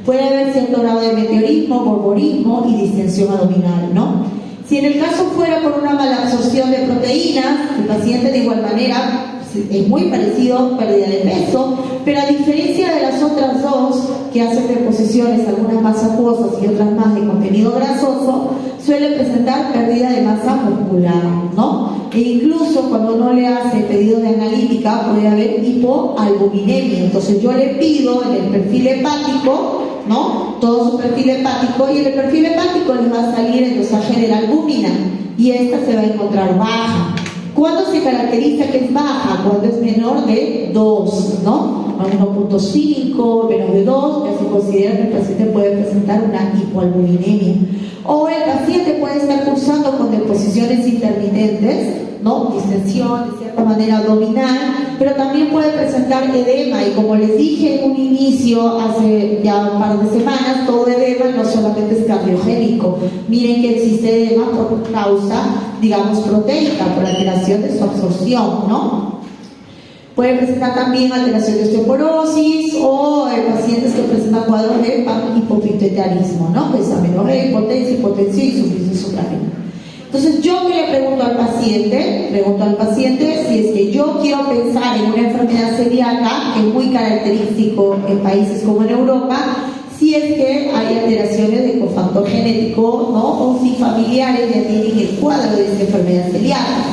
Puede haber cierto grado de meteorismo, borborismo y distensión abdominal, ¿no? Si en el caso fuera por una malabsorción de proteínas, el paciente de igual manera es muy parecido, pérdida de peso, pero a diferencia de las otras dos que hacen deposiciones, algunas más acuosas y otras más de contenido grasoso, suele presentar pérdida de masa muscular, ¿no? E incluso cuando uno le hace pedido de analítica puede haber hipoalbuminemia. Entonces yo le pido en el perfil hepático, ¿no? Todo su perfil hepático, y en el perfil hepático les va a salir el dosaje de la albúmina, y esta se va a encontrar baja. ¿Cuándo se caracteriza que es baja? Cuando es menor de 2, ¿no? 1.5, menos de 2, ya se considera que el paciente puede presentar una hipoalbuminemia. O el paciente puede estar cursando con deposiciones intermitentes, ¿no? Distensión de cierta manera abdominal, pero también puede presentar edema, y como les dije en un inicio, hace ya un par de semanas, todo edema no solamente es cardiogénico. Miren que existe edema por causa, digamos, proteica, por alteración de su absorción, ¿no? Puede presentar también alteración de osteoporosis, o pacientes que presentan cuadros de hipopituitarismo, ¿no? Pues amenorrea, hipotensión y insuficiencia suprarrenal. Entonces, yo que le pregunto al paciente si es que yo quiero pensar en una enfermedad celíaca, que es muy característico en países como en Europa, si es que hay alteraciones de cofactor genético, ¿no? O si familiares ya tienen el cuadro de esta enfermedad celíaca.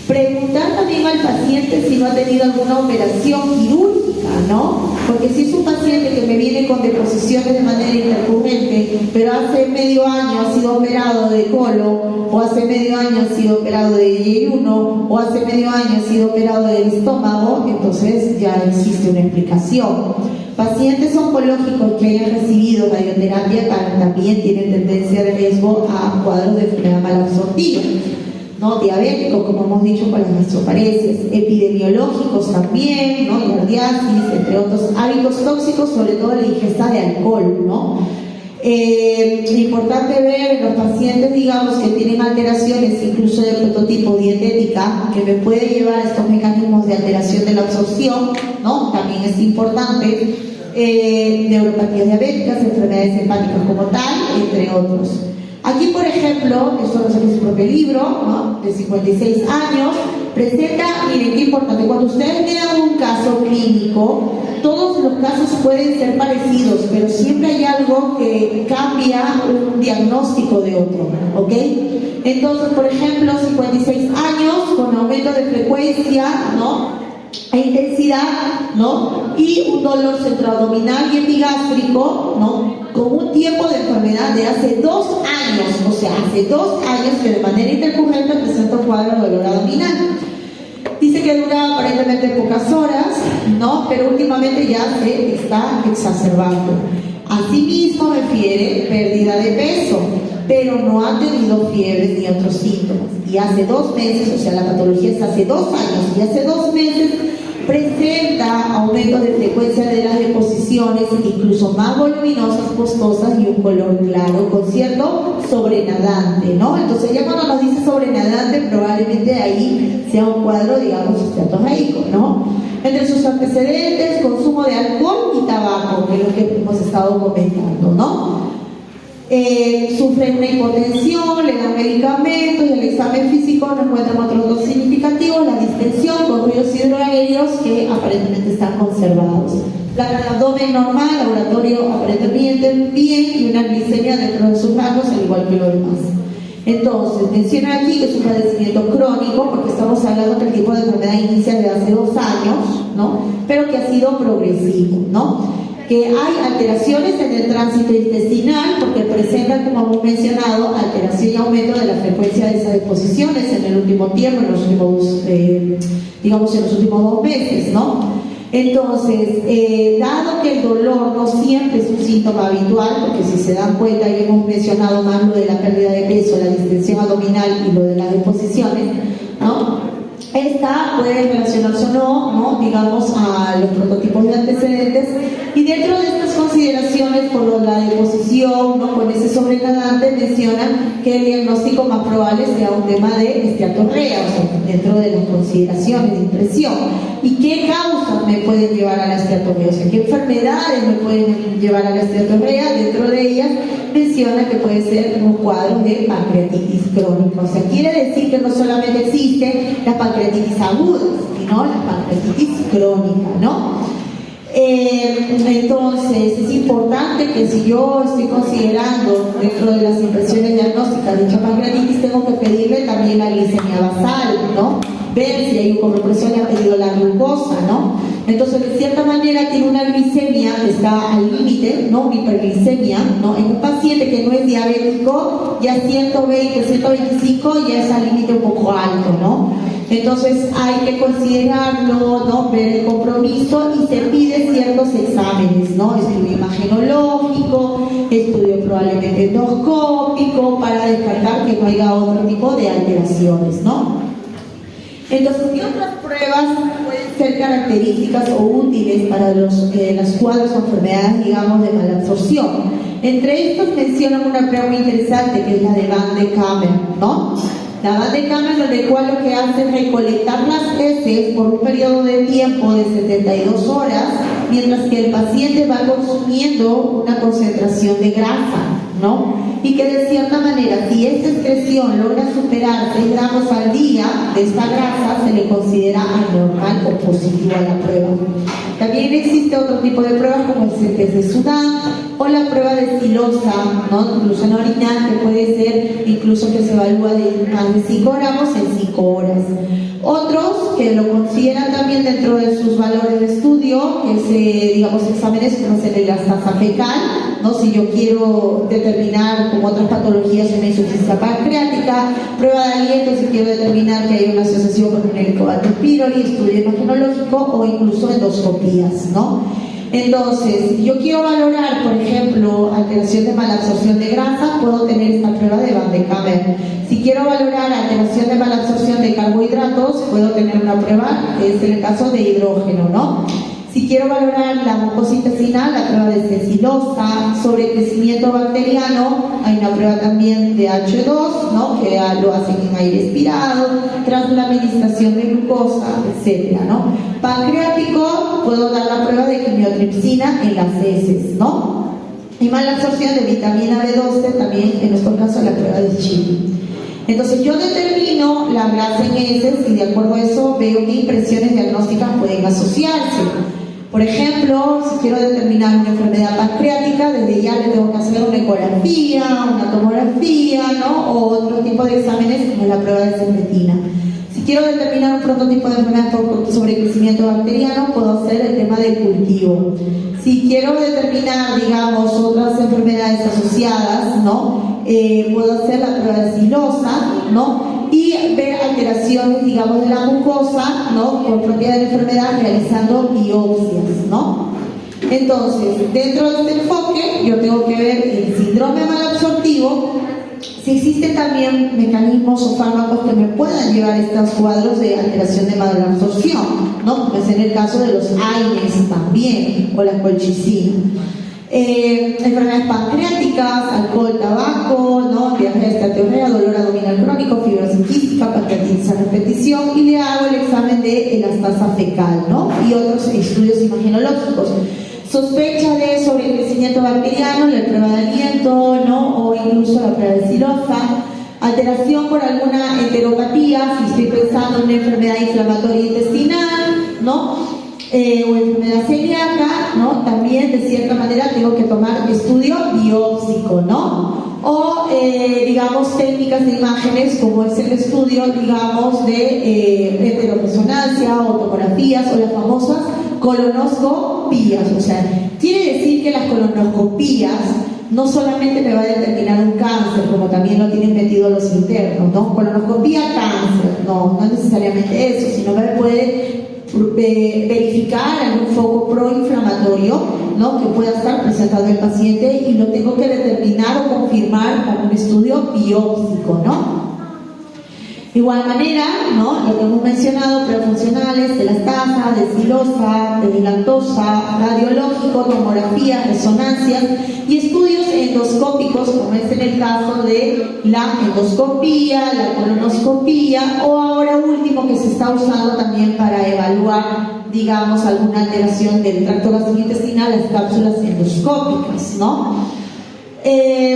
Preguntar también al paciente si no ha tenido alguna operación quirúrgica, ¿no? Porque si es un paciente que me viene con deposiciones de manera intercurrente, pero hace medio año ha sido operado de colon, o hace medio año ha sido operado de yeyuno, o hace medio año ha sido operado del estómago, entonces ya existe una explicación. Pacientes oncológicos que hayan recibido radioterapia también tienen tendencia de riesgo a cuadros de enfermedad malabsortiva, ¿no? Diabéticos, como hemos dicho, con las gastroparesias, epidemiológicos también, ¿no? Giardiasis, entre otros hábitos tóxicos, sobre todo la ingesta de alcohol, ¿no? Importante ver en los pacientes, digamos, que tienen alteraciones incluso de prototipo dietética, que me puede llevar a estos mecanismos de alteración de la absorción, ¿no? También es importante, neuropatías diabéticas, enfermedades hepáticas como tal, entre otros. Aquí, por ejemplo, esto lo saqué en su propio libro, ¿no? De 56 años, presenta, miren qué importante, cuando ustedes vean un caso clínico, todos los casos pueden ser parecidos, pero siempre hay algo que cambia un diagnóstico de otro, ¿ok? Entonces, por ejemplo, 56 años, con aumento de frecuencia, ¿no? E intensidad, ¿no? Y un dolor centroabdominal y epigástrico, ¿no? Con un tiempo de enfermedad de hace 2 años, o sea, hace 2 años que de manera intercurrente presenta un cuadro de dolor abdominal. Dice que dura aparentemente pocas horas, ¿no? Pero últimamente ya se está exacerbando. Asimismo refiere pérdida de peso, pero no ha tenido fiebres ni otros síntomas. Y hace 2 meses, o sea, la patología es hace 2 años, y hace 2 meses presenta aumento de frecuencia de las deposiciones, incluso más voluminosas, costosas y un color claro, con cierto sobrenadante, ¿no? Entonces ya cuando nos dice sobrenadante, probablemente ahí sea un cuadro, digamos, esteatogeico, ¿no? Entre sus antecedentes, consumo de alcohol y tabaco, que es lo que hemos estado comentando, ¿no? Sufre una hipotensión, le dan medicamentos, y el examen físico no encuentran otros dos significativos: la distensión con ruidos hidroaéreos que aparentemente están conservados, el abdomen normal, laboratorio aparentemente bien, y una glicemia dentro de sus rangos, al igual que lo demás. Entonces, menciona aquí que es un padecimiento crónico, porque estamos hablando que el tipo de enfermedad inicia desde hace 2 años, ¿no? Pero que ha sido progresivo, ¿no? Que hay alteraciones en el tránsito intestinal, porque presentan, como hemos mencionado, alteración y aumento de la frecuencia de esas deposiciones en el último tiempo, en los últimos, digamos, en los últimos 2 meses, ¿no? Entonces, dado que el dolor no siempre es un síntoma habitual, porque si se dan cuenta, ya hemos mencionado más lo de la pérdida de peso, la distensión abdominal y lo de las deposiciones, ¿no? Esta puede relacionarse o no, digamos, a los prototipos de antecedentes, y dentro de estas consideraciones, por la deposición, ¿no? Con ese sobrenadante, mencionan que el diagnóstico más probable sea un tema de esteatorrea, o sea, dentro de las consideraciones de impresión. ¿Y qué causas me pueden llevar a la esteatorrea? O sea, ¿qué enfermedades me pueden llevar a la esteatorrea? Dentro de ellas menciona que puede ser un cuadro de pancreatitis crónica. O sea, quiere decir que no solamente existe la pancreatitis aguda, sino la pancreatitis crónica, ¿no? Entonces, es importante que si yo estoy considerando dentro de las impresiones diagnósticas de dicha pancreatitis, tengo que pedirle también la glicemia basal, ¿no? ver si hay, como por eso le ha pedido la glucosa, ¿no? Entonces, de cierta manera, tiene una glicemia que está al límite, ¿no? Hiperglicemia, ¿no? En un paciente que no es diabético, ya 120, 125 ya es al límite un poco alto, ¿no? Entonces, hay que considerarlo, ¿no? Ver el compromiso y se pide ciertos exámenes, ¿no? Estudio imagenológico, estudio probablemente endoscópico, para descartar que no haya otro tipo de alteraciones, ¿no? Entonces, ¿qué otras pruebas pueden ser características o útiles para los cuadros o enfermedades, digamos, de malabsorción? Entre estos mencionan una prueba muy interesante que es la de Van de Kamer, ¿no? La Van de Kamer, donde cual lo que hace es recolectar las heces por un periodo de tiempo de 72 horas, mientras que el paciente va consumiendo una concentración de grasa, ¿no? Y que de cierta manera, si esta excreción logra superar 6 gramos al día de esta grasa, se le considera anormal o positivo a la prueba. También existe otro tipo de pruebas como el test de Sudán o la prueba de silosa, ¿no? Glucosa orinal, que puede ser incluso que se evalúa de más de 5 gramos en 5 horas. Otros que lo consideran también dentro de sus valores de estudio, que es, digamos, exámenes como hacer el elastasa fecal, ¿no? Si yo quiero determinar como otras patologías una insuficiencia pancreática, prueba de aliento si quiero determinar que hay una asociación con un helicobacter pylori, estudio imagenológico o incluso endoscopías, ¿no? Entonces, yo quiero valorar, por ejemplo, alteración de malabsorción de grasa, puedo tener esta prueba de Van de Kamer. Si quiero valorar alteración de malabsorción de carbohidratos, puedo tener una prueba, que es el caso de hidrógeno, ¿no? Si quiero valorar la mucosa intestinal, la prueba de cecilosa, sobre crecimiento bacteriano, hay una prueba también de H2, ¿no? Que lo hacen en aire expirado, tras la administración de glucosa, etcétera, ¿no? Pancreático, puedo dar la prueba de quimiotripsina en las heces, ¿no? Y malabsorción de vitamina B12, también en nuestro caso la prueba de Chile. Entonces yo determino la grasa en heces y de acuerdo a eso veo qué impresiones diagnósticas pueden asociarse. Por ejemplo, si quiero determinar una enfermedad pancreática, desde ya le tengo que hacer una ecografía, una tomografía, ¿no? O otro tipo de exámenes como la prueba de secretina. Si quiero determinar un prototipo de enfermedad sobre crecimiento bacteriano, puedo hacer el tema del cultivo. Si quiero determinar, digamos, otras enfermedades asociadas, ¿no? Puedo hacer la prueba de silosa, ¿no? Y ver alteraciones, digamos, de la mucosa, ¿no? Por propia de la enfermedad, realizando biopsias, ¿no? Entonces, dentro de este enfoque, yo tengo que ver el síndrome malabsortivo, si existen también mecanismos o fármacos que me puedan llevar a estos cuadros de alteración de malabsorción, ¿no? Como es en el caso de los AINES también, o la colchicina. Enfermedades pancreáticas, alcohol, tabaco, ¿no? Diarrea, esteatorrea, dolor abdominal crónico, fibrosis quística, pancreatitis a repetición, y le hago el examen de elastasa fecal, ¿no? Y otros estudios imagenológicos. Sospecha de sobrecrecimiento bacteriano, la prueba de aliento, ¿no? O incluso la prueba de silosa. Alteración por alguna enteropatía, si estoy pensando en una enfermedad inflamatoria intestinal, ¿no? O enfermedad celíaca, ¿no? También de cierta manera tengo que tomar estudio biópsico, ¿no? O digamos técnicas de imágenes como es el estudio, digamos, de heteroresonancia o tomografías o las famosas colonoscopías. O sea, quiere decir que las colonoscopías no solamente me va a determinar un cáncer, como también lo tienen metido los internos, ¿no? Colonoscopía, cáncer, no necesariamente eso, sino me puede verificar algún foco proinflamatorio, ¿no? Que pueda estar presentando el paciente y lo tengo que determinar o confirmar con un estudio biópsico, ¿no? De igual manera, ¿no? Lo que hemos mencionado, prefuncionales, elastasa, de silosa, de lactosa, radiológico, tomografía, resonancias y estudios endoscópicos, como es en el caso de la endoscopía, la colonoscopía, o ahora último que se está usando también para evaluar, digamos, alguna alteración del tracto gastrointestinal, las cápsulas endoscópicas, ¿no?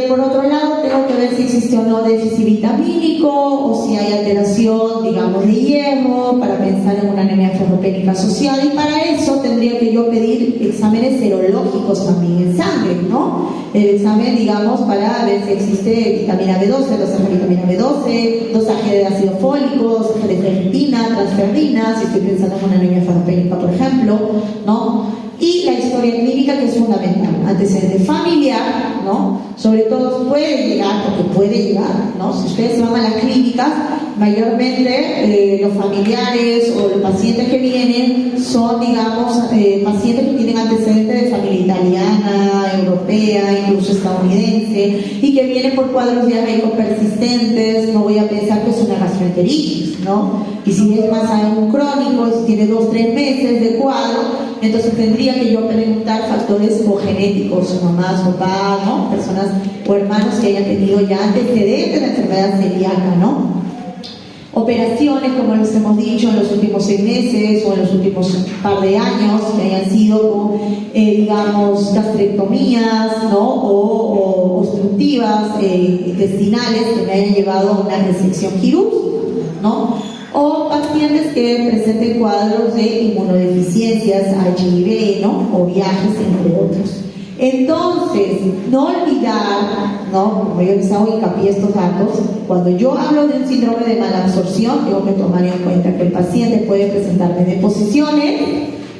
Por otro lado, tengo que ver si existe o no déficit vitamínico o si hay alteración, digamos, de hierro, para pensar en una anemia ferropénica asociada, y para eso tendría que yo pedir exámenes serológicos también en sangre, ¿no? El examen, digamos, para ver si existe vitamina B12, dosaje de vitamina B12, dosaje de ácido fólico, dosaje de ferritina, transferrina, si estoy pensando en una anemia ferropénica, por ejemplo, ¿no? Y la historia clínica, que es fundamental, antecedente familiar, ¿no? Sobre todo puede llegar, porque puede llegar, ¿no? Si ustedes se van a las clínicas, mayormente los familiares o los pacientes que vienen son, digamos, pacientes que tienen antecedentes de familia italiana, europea, incluso estadounidense, y que vienen por cuadros diarreicos persistentes. No voy a pensar que es una gastroenteritis, ¿no? Y si es más algo crónico, si tiene 2-3 meses de cuadro, entonces tendría que yo preguntar factores genéticos, mamás, papás, ¿no? Personas o hermanos que hayan tenido ya antecedentes de enfermedad celíaca, ¿no? Operaciones, como les hemos dicho, en los últimos 6 meses o en los últimos par de años, que hayan sido, digamos, gastrectomías, ¿no? O obstructivas intestinales que me hayan llevado a una resección quirúrgica, ¿no? O pacientes que presenten cuadros de inmunodeficiencias, HIV, ¿no? O viajes, entre otros. Entonces, no olvidar, ¿no? Como yo les hago hincapié estos datos, cuando yo hablo de un síndrome de malabsorción, tengo que tomar en cuenta que el paciente puede presentarme deposiciones,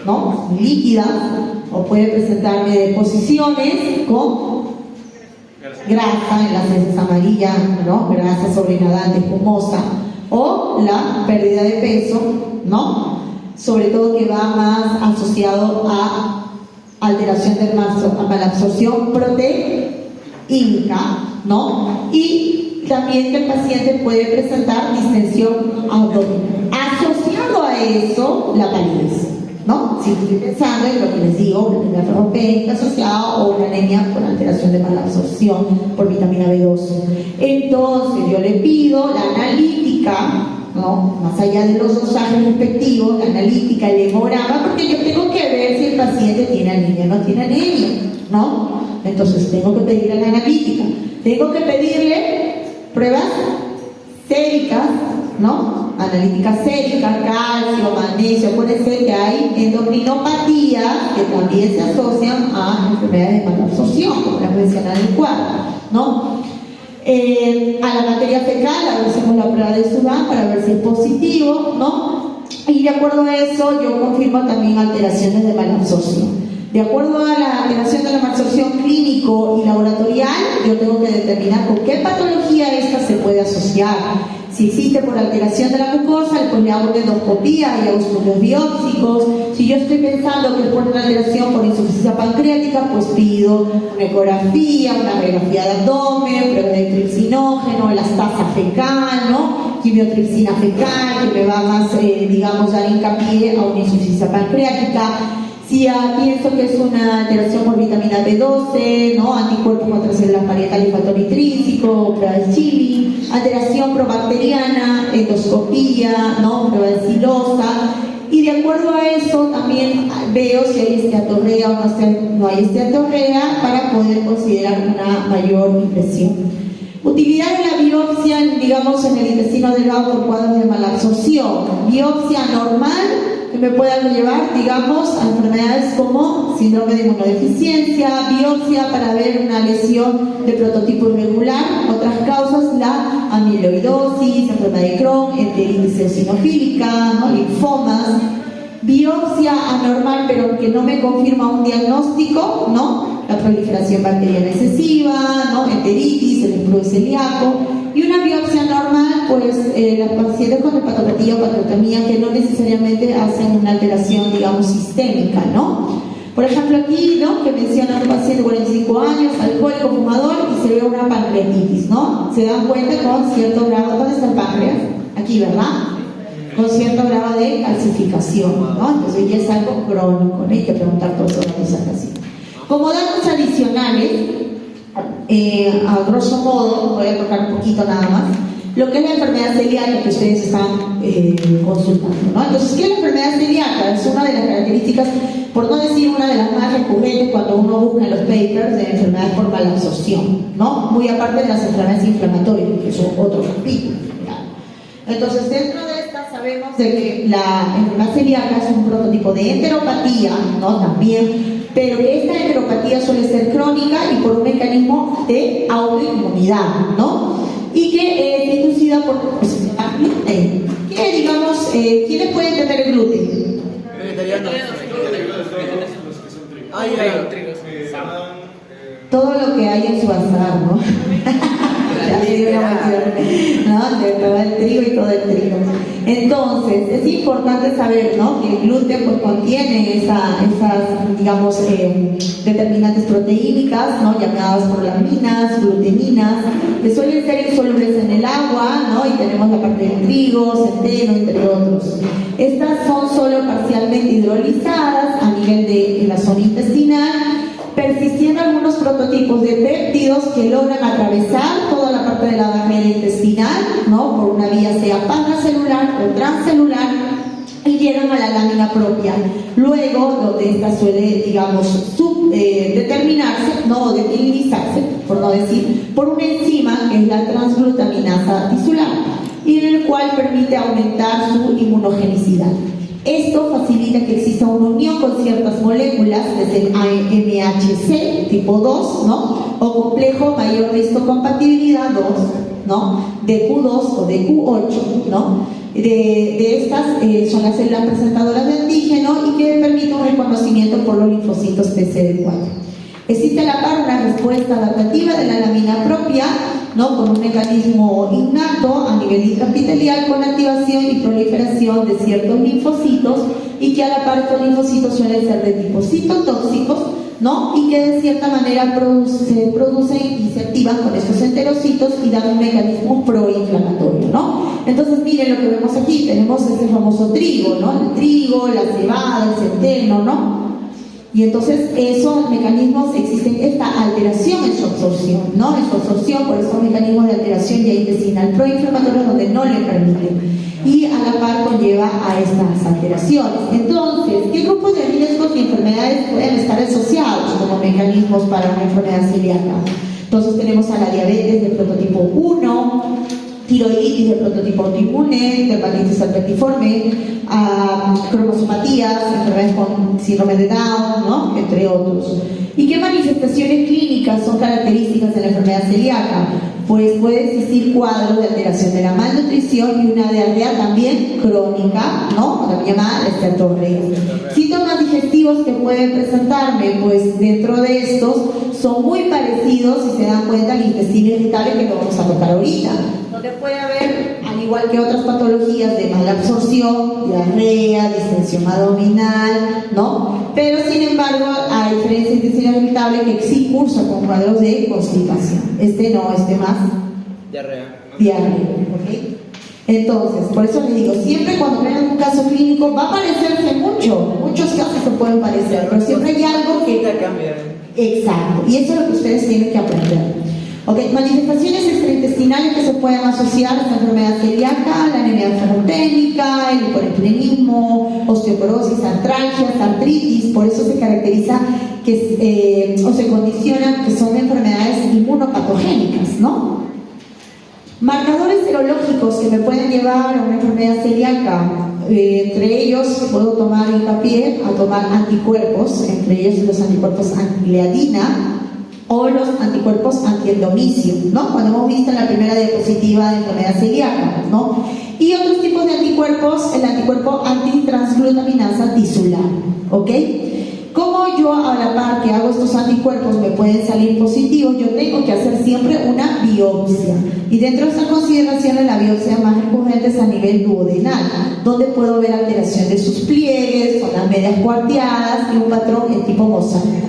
¿no? Líquidas, o puede presentarme deposiciones con grasa en las heces amarillas, ¿no? Grasa sobrenadante, espumosa, o la pérdida de peso, ¿no? Sobre todo que va más asociado a alteración de malabsorción proteínica, ¿no? Y también que el paciente puede presentar distensión abdominal. Asociado a eso, la palidez, ¿no? Si estoy pensando en lo que les digo, una anemia ferropénica asociada o una anemia con alteración de malabsorción por vitamina B12. Entonces yo le pido la analítica, ¿no? Más allá de los dosajes respectivos, la analítica, el hemograma, porque yo tengo que ver si el paciente tiene anemia o no tiene anemia, ¿no? Entonces tengo que pedirle la analítica, tengo que pedirle pruebas séricas, ¿no? Analítica sérica, calcio, magnesio. Puede ser que hay endocrinopatías que también se asocian a enfermedades de malabsorción, como la mencioné en el cuadro, ¿no? A la materia fecal, hacemos la prueba de Sudán para ver si es positivo, ¿no? Y de acuerdo a eso, yo confirmo también alteraciones de malabsorción. De acuerdo a la alteración de la malabsorción clínico y laboratorial, yo tengo que determinar con qué patología esta se puede asociar. Si existe por alteración de la mucosa, pues le hago una endoscopía y hago estudios biópsicos. Si yo estoy pensando que es por una alteración por insuficiencia pancreática, pues pido una ecografía, una radiografía de abdomen, prueba de tripsinógeno, elastasa fecal, ¿no? Quimiotripsina fecal, que me va más, digamos, dar hincapié a una insuficiencia pancreática. Si pienso que es una alteración por vitamina B12, ¿no? Anticuerpos contra células parietales y factor intrínseco, prueba de Chili, alteración probacteriana, endoscopía, ¿no? Prueba de silosa. Y de acuerdo a eso también veo si hay esteatorrea o no hay esteatorrea para poder considerar una mayor impresión. Utilidad de la biopsia, digamos, en el intestino delgado por cuadros de malabsorción. Biopsia normal que me puedan llevar, digamos, a enfermedades como síndrome de inmunodeficiencia, biopsia para ver una lesión de prototipo irregular, otras causas, la amiloidosis, enfermedad de Crohn, enteritis eosinofílica, ¿no? Linfomas, biopsia anormal pero que no me confirma un diagnóstico, ¿no? La proliferación bacteriana excesiva, ¿no? Enteritis, el empleo celíaco. Y una biopsia normal, pues las pacientes con hepatopatía o hepatotomía que no necesariamente hacen una alteración, digamos, sistémica, ¿no? Por ejemplo, aquí, ¿no? Que menciona un paciente de 45 años, alcohólico, fumador, y se ve una pancreatitis, ¿no? Se dan cuenta con cierto grado, ¿dónde está el páncreas? Aquí, ¿verdad? Con cierto grado de calcificación, ¿no? Entonces ya es algo crónico, ¿no? Hay que preguntar por todas esas así. Como datos adicionales, a grosso modo, voy a tocar un poquito nada más, lo que es la enfermedad celíaca que ustedes están consultando, ¿no? Entonces, ¿qué es la enfermedad celíaca? Es una de las características, por no decir una de las más recurrentes cuando uno busca en los papers papers de enfermedades por malabsorción, ¿no? Muy aparte de las enfermedades inflamatorias, que son otro capítulo. Entonces, dentro de estas sabemos de que la enfermedad celíaca es un prototipo de enteropatía, ¿no? También, pero que esta enteropatía suele ser crónica y por un mecanismo de autoinmunidad, ¿no? Y que es inducida por gluten. ¿Qué, digamos, quiénes pueden tener el gluten? Vegetarianos. Todo lo que hay en su azar, ¿no? ¿no? De todo el trigo y todo el trigo. Entonces, es importante saber, ¿no?, que el gluten pues contiene esas, digamos, determinantes proteínicas, ¿no?, llamadas prolaminas, glutaminas, que suelen ser insolubles en el agua, ¿no?, y tenemos la parte del trigo, centeno, entre otros. Estas son solo parcialmente hidrolizadas a nivel de la zona intestinal, persistiendo algunos prototipos de péptidos que logran atravesar toda la parte de la barrera intestinal, ¿no?, por una vía sea paracelular o transcelular, y llegan a la lámina propia. Luego, donde esta suele, digamos, determinarse, no debilitarse, por no decir, por una enzima que es la transglutaminasa tisular, y en el cual permite aumentar su inmunogenicidad. Esto facilita que exista una unión con ciertas moléculas, desde el MHC tipo 2, ¿no?, o complejo mayor de histocompatibilidad 2, ¿no?, de Q2 o de Q8, ¿no? De estas son las células presentadoras de antígeno y que permiten un reconocimiento por los linfocitos TCD4. Existe a la par una respuesta adaptativa de la lámina propia, ¿no?, con un mecanismo innato a nivel intraepitelial con activación y proliferación de ciertos linfocitos, y que a la par estos linfocitos suelen ser de tipo citotóxicos, ¿no?, y que de cierta manera se producen y se activan con estos enterocitos y dan un mecanismo proinflamatorio, ¿no? Entonces, miren lo que vemos aquí, tenemos ese famoso trigo, ¿no?, el trigo, la cebada, el centeno, ¿no? Y entonces esos mecanismos existen, esta alteración en su absorción, ¿no? En su absorción por estos mecanismos de alteración ya intestinal proinflamatorios donde no le permiten, y a la par conlleva a estas alteraciones. Entonces, ¿qué grupos de riesgos y enfermedades pueden estar asociados como mecanismos para una enfermedad celíaca? Entonces tenemos a la diabetes de prototipo 1, tiroiditis de prototipo autoinmune, dermatitis alpetiforme, cromosopatías, enfermedades con síndrome de Down, ¿no?, entre otros. ¿Y qué manifestaciones clínicas son características de la enfermedad celíaca? Pues puede existir cuadros de alteración de la malnutrición y una diarrea también crónica, ¿no?, también llamada esteatorrea. Síntomas digestivos que pueden presentarme, pues dentro de estos son muy parecidos, si se dan cuenta, al intestino irritable, que lo vamos a tocar ahorita, donde puede haber, al igual que otras patologías de mala absorción, diarrea, distensión abdominal, ¿no? Pero sin embargo, a diferencia del intestino irritable, que sí cursa con cuadros de constipación. Este no, este más diarrea, ¿ok? Entonces, por eso les digo, siempre cuando vean un caso clínico va a parecerse muchos casos se pueden parecer, pero siempre hay algo que cambia. Exacto, y eso es lo que ustedes tienen que aprender. Okay. Manifestaciones extraintestinales que se pueden asociar a esta enfermedad celíaca: la anemia ferroténica, el hipoesplenismo, osteoporosis, artralgias, artritis. Por eso se caracteriza que, o se condicionan que son enfermedades inmunopatogénicas, ¿no? Marcadores serológicos que me pueden llevar a una enfermedad celíaca. Entre ellos puedo tomar hincapié a tomar anticuerpos, entre ellos los anticuerpos antigliadina o los anticuerpos antiendomicio, ¿no?, cuando hemos visto en la primera diapositiva de enfermedad celíaca, ¿no? Y otros tipos de anticuerpos, el anticuerpo antitransglutaminasa tisular, ¿ok? Como yo a la par que hago estos anticuerpos me pueden salir positivos, yo tengo que hacer siempre una biopsia. Y dentro de estas consideraciones, la biopsia más recurrente es a nivel duodenal, donde puedo ver alteración de sus pliegues, con las medias cuarteadas y un patrón en tipo mosaico.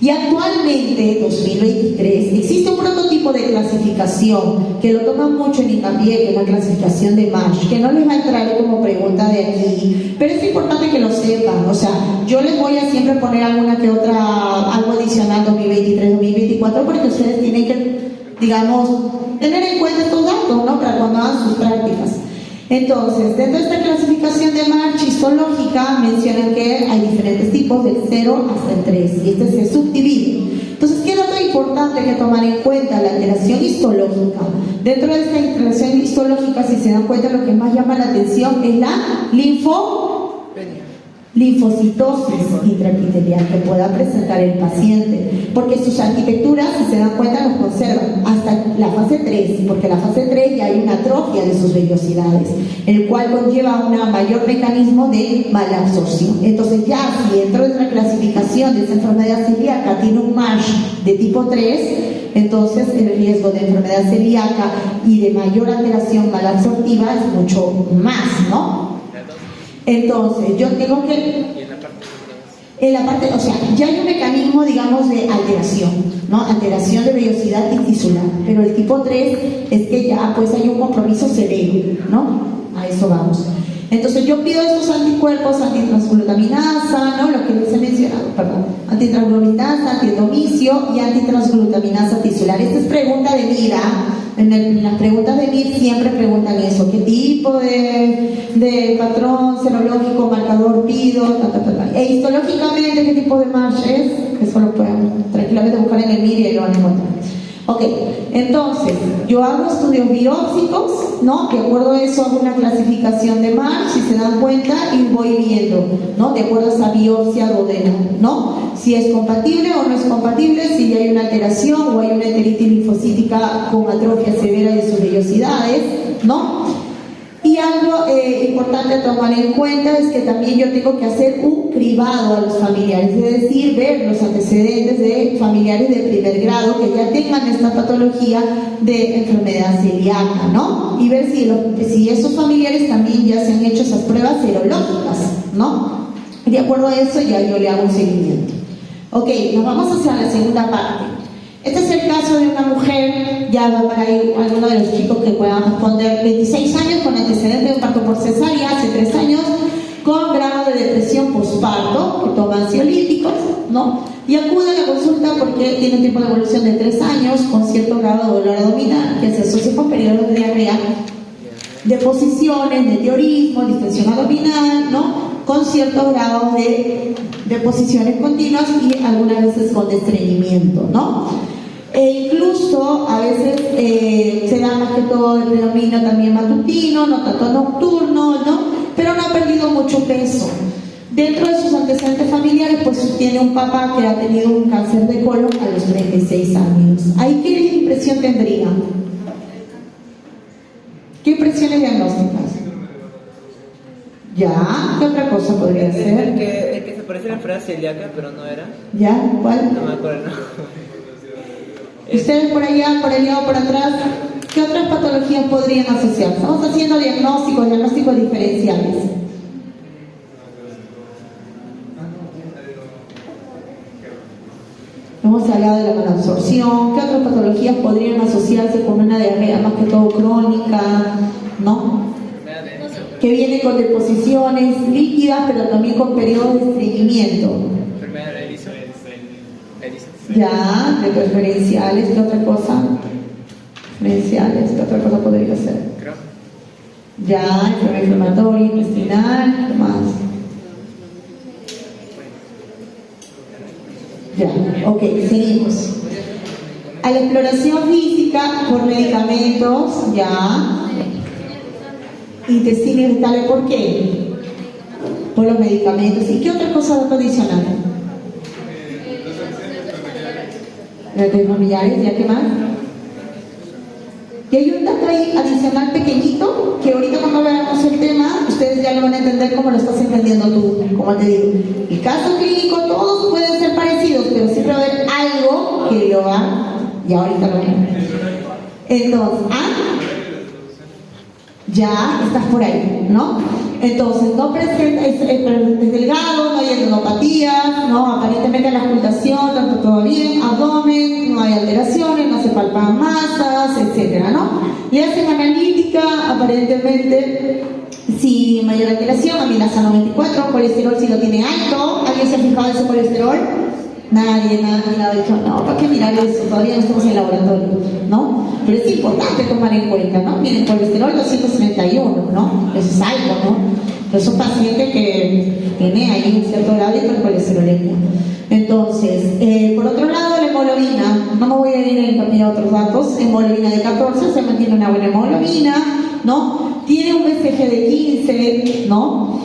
Y actualmente, 2023, existe un prototipo de clasificación que lo toman mucho en hincapié, que es la clasificación de Marsh, que no les va a entrar como pregunta de aquí, pero es importante que lo sepan. O sea, yo les voy a siempre poner alguna que otra, algo adicional 2023-2024, porque ustedes tienen que, digamos, tener en cuenta estos datos, ¿no?, para cuando hagan sus prácticas. Entonces, dentro de esta clasificación de Marsh histológica mencionan que hay diferentes tipos, del 0 hasta el 3, y este se subdivide. Entonces, ¿qué dato importante hay que tomar en cuenta? La alteración histológica. Dentro de esta alteración histológica, si se dan cuenta, lo que más llama la atención es la linfocitosis intraepitelial que pueda presentar el paciente, porque sus arquitecturas, si se dan cuenta, los conservan hasta la fase 3, porque la fase 3 ya hay una atrofia de sus vellosidades, el cual conlleva un mayor mecanismo de malabsorción. Entonces, ya si dentro de la clasificación de esa enfermedad celíaca tiene un MASH de tipo 3, entonces el riesgo de enfermedad celíaca y de mayor alteración malabsortiva es mucho más, ¿no? Entonces, yo tengo que... En la parte, o sea, ya hay un mecanismo, digamos, de alteración, ¿no? Alteración de vellosidad y tisular. Pero el tipo 3 es que ya, pues, hay un compromiso severo, ¿no? A eso vamos. Entonces, yo pido estos anticuerpos, antitransglutaminasa, ¿no? Lo que les he mencionado, perdón. Antitransglutaminasa, antiendomicio y antitransglutaminasa tisular. Esta es pregunta de mira. En las preguntas de MIR siempre preguntan eso, qué tipo de patrón serológico, marcador pido, e histológicamente qué tipo de MASH es, eso lo pueden tranquilamente buscar en el MIR y ahí lo van a encontrar. Ok, entonces, yo hago estudios biópsicos, ¿no? De acuerdo a eso hago una clasificación de MASH, si se dan cuenta, y voy viendo, ¿no? De acuerdo a esa biopsia duodenal, ¿no? Si es compatible o no es compatible, si hay una alteración o hay una enteritis linfocítica con atrofia severa de sus vellosidades, ¿no? Y algo importante a tomar en cuenta es que también yo tengo que hacer un cribado a los familiares, es decir, ver los antecedentes de familiares de primer grado que ya tengan esta patología de enfermedad celíaca, ¿no? Y ver si esos familiares también ya se han hecho esas pruebas serológicas, ¿no? De acuerdo a eso ya yo le hago un seguimiento. Ok, nos vamos hacia la segunda parte. Este es el caso de una mujer, ya va para ahí alguno de los chicos que puedan responder, 26 años con antecedente de un parto por cesárea, hace 3 años, con grado de depresión postparto, que toma ansiolíticos, ¿no? Y acude a la consulta porque tiene un tiempo de evolución de 3 años, con cierto grado de dolor abdominal, que se asocia con periodos de diarrea, deposiciones, meteorismo, distensión abdominal, ¿no? Con cierto grado de deposiciones continuas y algunas veces con estreñimiento, ¿no? E incluso a veces se da más que todo el predominio también matutino, no tanto nocturno, ¿no? Pero no ha perdido mucho peso. Dentro de sus antecedentes familiares, pues tiene un papá que ha tenido un cáncer de colon a los 36 años. ¿Ahí qué impresión tendría? ¿Qué impresiones diagnósticas? ¿Ya? ¿Qué otra cosa podría ser? El que se parece a la enfermedad celíaca, pero no era. ¿Ya? ¿Cuál? No me acuerdo. Ustedes por allá, por allá o por atrás, ¿qué otras patologías podrían asociarse? Estamos haciendo diagnósticos diferenciales. Hemos hablado de la malabsorción. ¿Qué otras patologías podrían asociarse con una diarrea más que todo crónica? ¿No? Que viene con deposiciones líquidas, pero también con periodos de estreñimiento. Enfermedad de Edison. Ya, de preferenciales, ¿qué otra cosa? Preferenciales, ¿qué otra cosa podría ser? Ya, enfermedad inflamatoria, intestinal, ¿qué más? Ya, ok, seguimos. A la exploración física por medicamentos, ya. Intestino irritable, ¿por qué? Por los medicamentos. ¿Y qué otra cosa adicional? Los familiares, ¿ya qué más? Y hay un dato ahí adicional pequeñito que ahorita cuando veamos el tema ustedes ya lo van a entender como lo estás entendiendo tú, como te digo. El caso clínico todos pueden ser parecidos, pero siempre va a haber algo que lo va, y ahorita lo vemos. Entonces, ya estás por ahí, ¿no? Entonces, no presenta, es delgado, no hay endinopatías, ¿no? Aparentemente la auscultación, tanto todo bien, abdomen, no hay alteraciones, no se palpan masas, etcétera, ¿no? Le hacen analítica, aparentemente, sin mayor alteración, amilasa 94, colesterol si lo tiene alto. ¿Alguien se ha fijado ese colesterol? Nadie ha dicho, no, ¿para qué mirar eso? Todavía no estamos en el laboratorio, ¿no? Pero es importante tomar en cuenta, ¿no? Miren, colesterol 231, ¿no? Eso es algo, ¿no? Pero es un paciente que tiene ahí un cierto grado de hipercolesterolemia. Entonces, por otro lado, la hemoglobina, no me voy a ir a hincapié a otros datos, hemoglobina de 14, se mantiene una buena hemoglobina, ¿no? Tiene un BCG de 15, ¿no?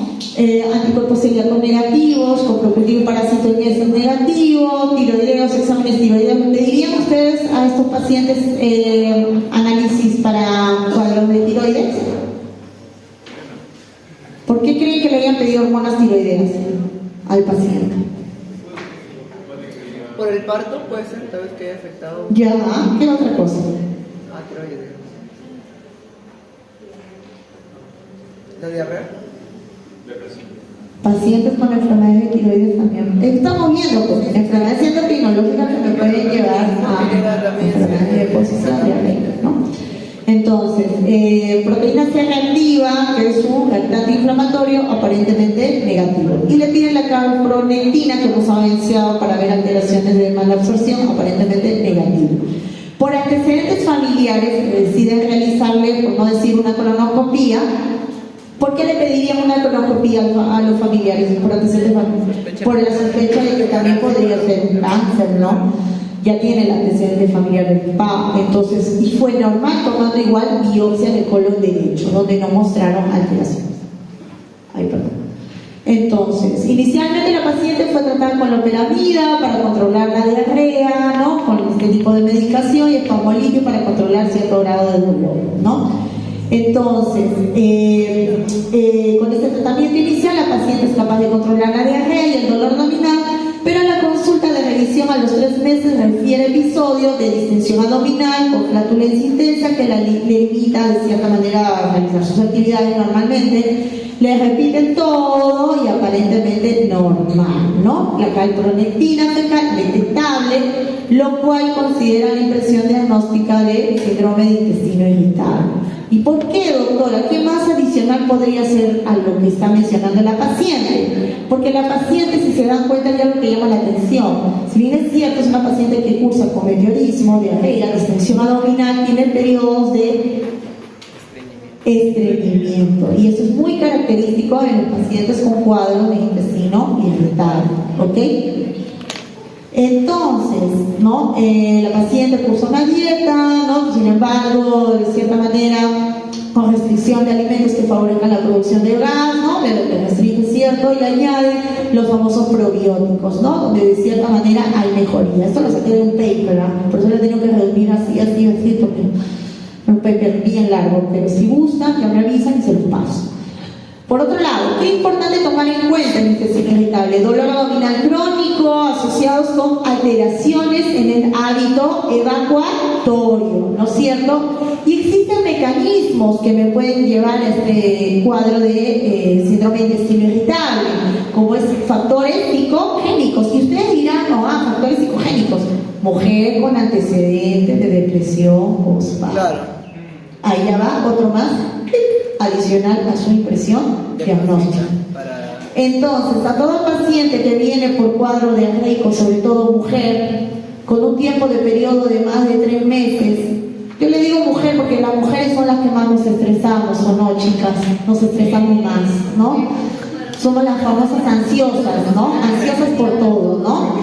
Anticuerpos celíacos negativos, con propulsivo parasitoides negativo, tiroideos, exámenes tiroideos. ¿Le dirían ustedes a estos pacientes análisis para cuadros de tiroides? ¿Por qué creen que le hayan pedido hormonas tiroideas al paciente? Por el parto puede ser, tal vez que haya afectado. Ya, ¿qué otra cosa? Tiroides. ¿La diarrea? Pacientes con enfermedades de tiroides también. Estamos viendo pues, enfermedades endocrinológicas que me pueden llevar a enfermedades de deposición diarreica, ¿no? Entonces, proteína C reactiva, que es un reactante inflamatorio, aparentemente negativo. Y le piden la carbonectina, que hemos avanzado para ver alteraciones de malabsorción, aparentemente negativo. Por antecedentes familiares, deciden realizarle, por no decir una colonoscopía. ¿Por qué le pedirían una colonoscopía a los familiares? Por antecedentes familiares. Por la sospecha de que también podría ser un cáncer, ¿no? Ya tiene el antecedente familiar del papá, entonces, y fue normal tomando igual biopsia de colon derecho, donde no mostraron alteraciones. Ay, perdón. Entonces, inicialmente la paciente fue tratada con loperamida para controlar la diarrea, ¿no? Con este tipo de medicación y espamolipio para controlar cierto grado de dolor, ¿no? Entonces, con este tratamiento inicial la paciente es capaz de controlar la diarrea y el dolor abdominal, pero en la consulta de revisión a los 3 meses refiere episodios de distensión abdominal con flatulencia intensa que la limita de cierta manera a realizar sus actividades normalmente. Le repiten todo y aparentemente normal, ¿no? La calpronectina fecal detectable, lo cual considera la impresión diagnóstica de síndrome de intestino irritable. ¿Y por qué, doctora? ¿Qué más adicional podría ser a lo que está mencionando la paciente? Porque la paciente, si se dan cuenta, ya lo que llama la atención. Si bien es cierto, es una paciente que cursa con meteorismo, diarrea, distensión abdominal, tiene periodos de estreñimiento. Y eso es muy característico en los pacientes con cuadros de intestino irritable. ¿Ok? Entonces, ¿no? La paciente cursa una dieta, ¿no? Sin embargo, de cierta manera, con restricción de alimentos que favorezcan la producción de gas, ¿no? Le restringe, ¿cierto? Y añade los famosos probióticos, ¿no? Donde de cierta manera hay mejoría. Esto lo saqué de un paper, ¿no? Por eso lo he tenido que reunir así, porque es un paper bien largo, pero si gustan, ya me avisan y se los paso. Por otro lado, qué importante tomar en cuenta en intestino irritable: dolor abdominal crónico asociados con alteraciones en el hábito evacuatorio, ¿no es cierto? Y existen mecanismos que me pueden llevar a este cuadro de síndrome de intestino irritable, como es factores psicogénicos. Y ustedes dirán, no, factores psicogénicos, mujer con antecedentes de depresión postparto. Claro. Ahí ya va, otro más adicional a su impresión diagnóstica. Entonces, a todo paciente que viene por cuadro diarreico, sobre todo mujer, con un tiempo de periodo de más de 3 meses, yo le digo mujer porque las mujeres son las que más nos estresamos, ¿o no, chicas? Nos estresamos más, ¿no? Somos las famosas ansiosas, ¿no? Ansiosas por todo, ¿no?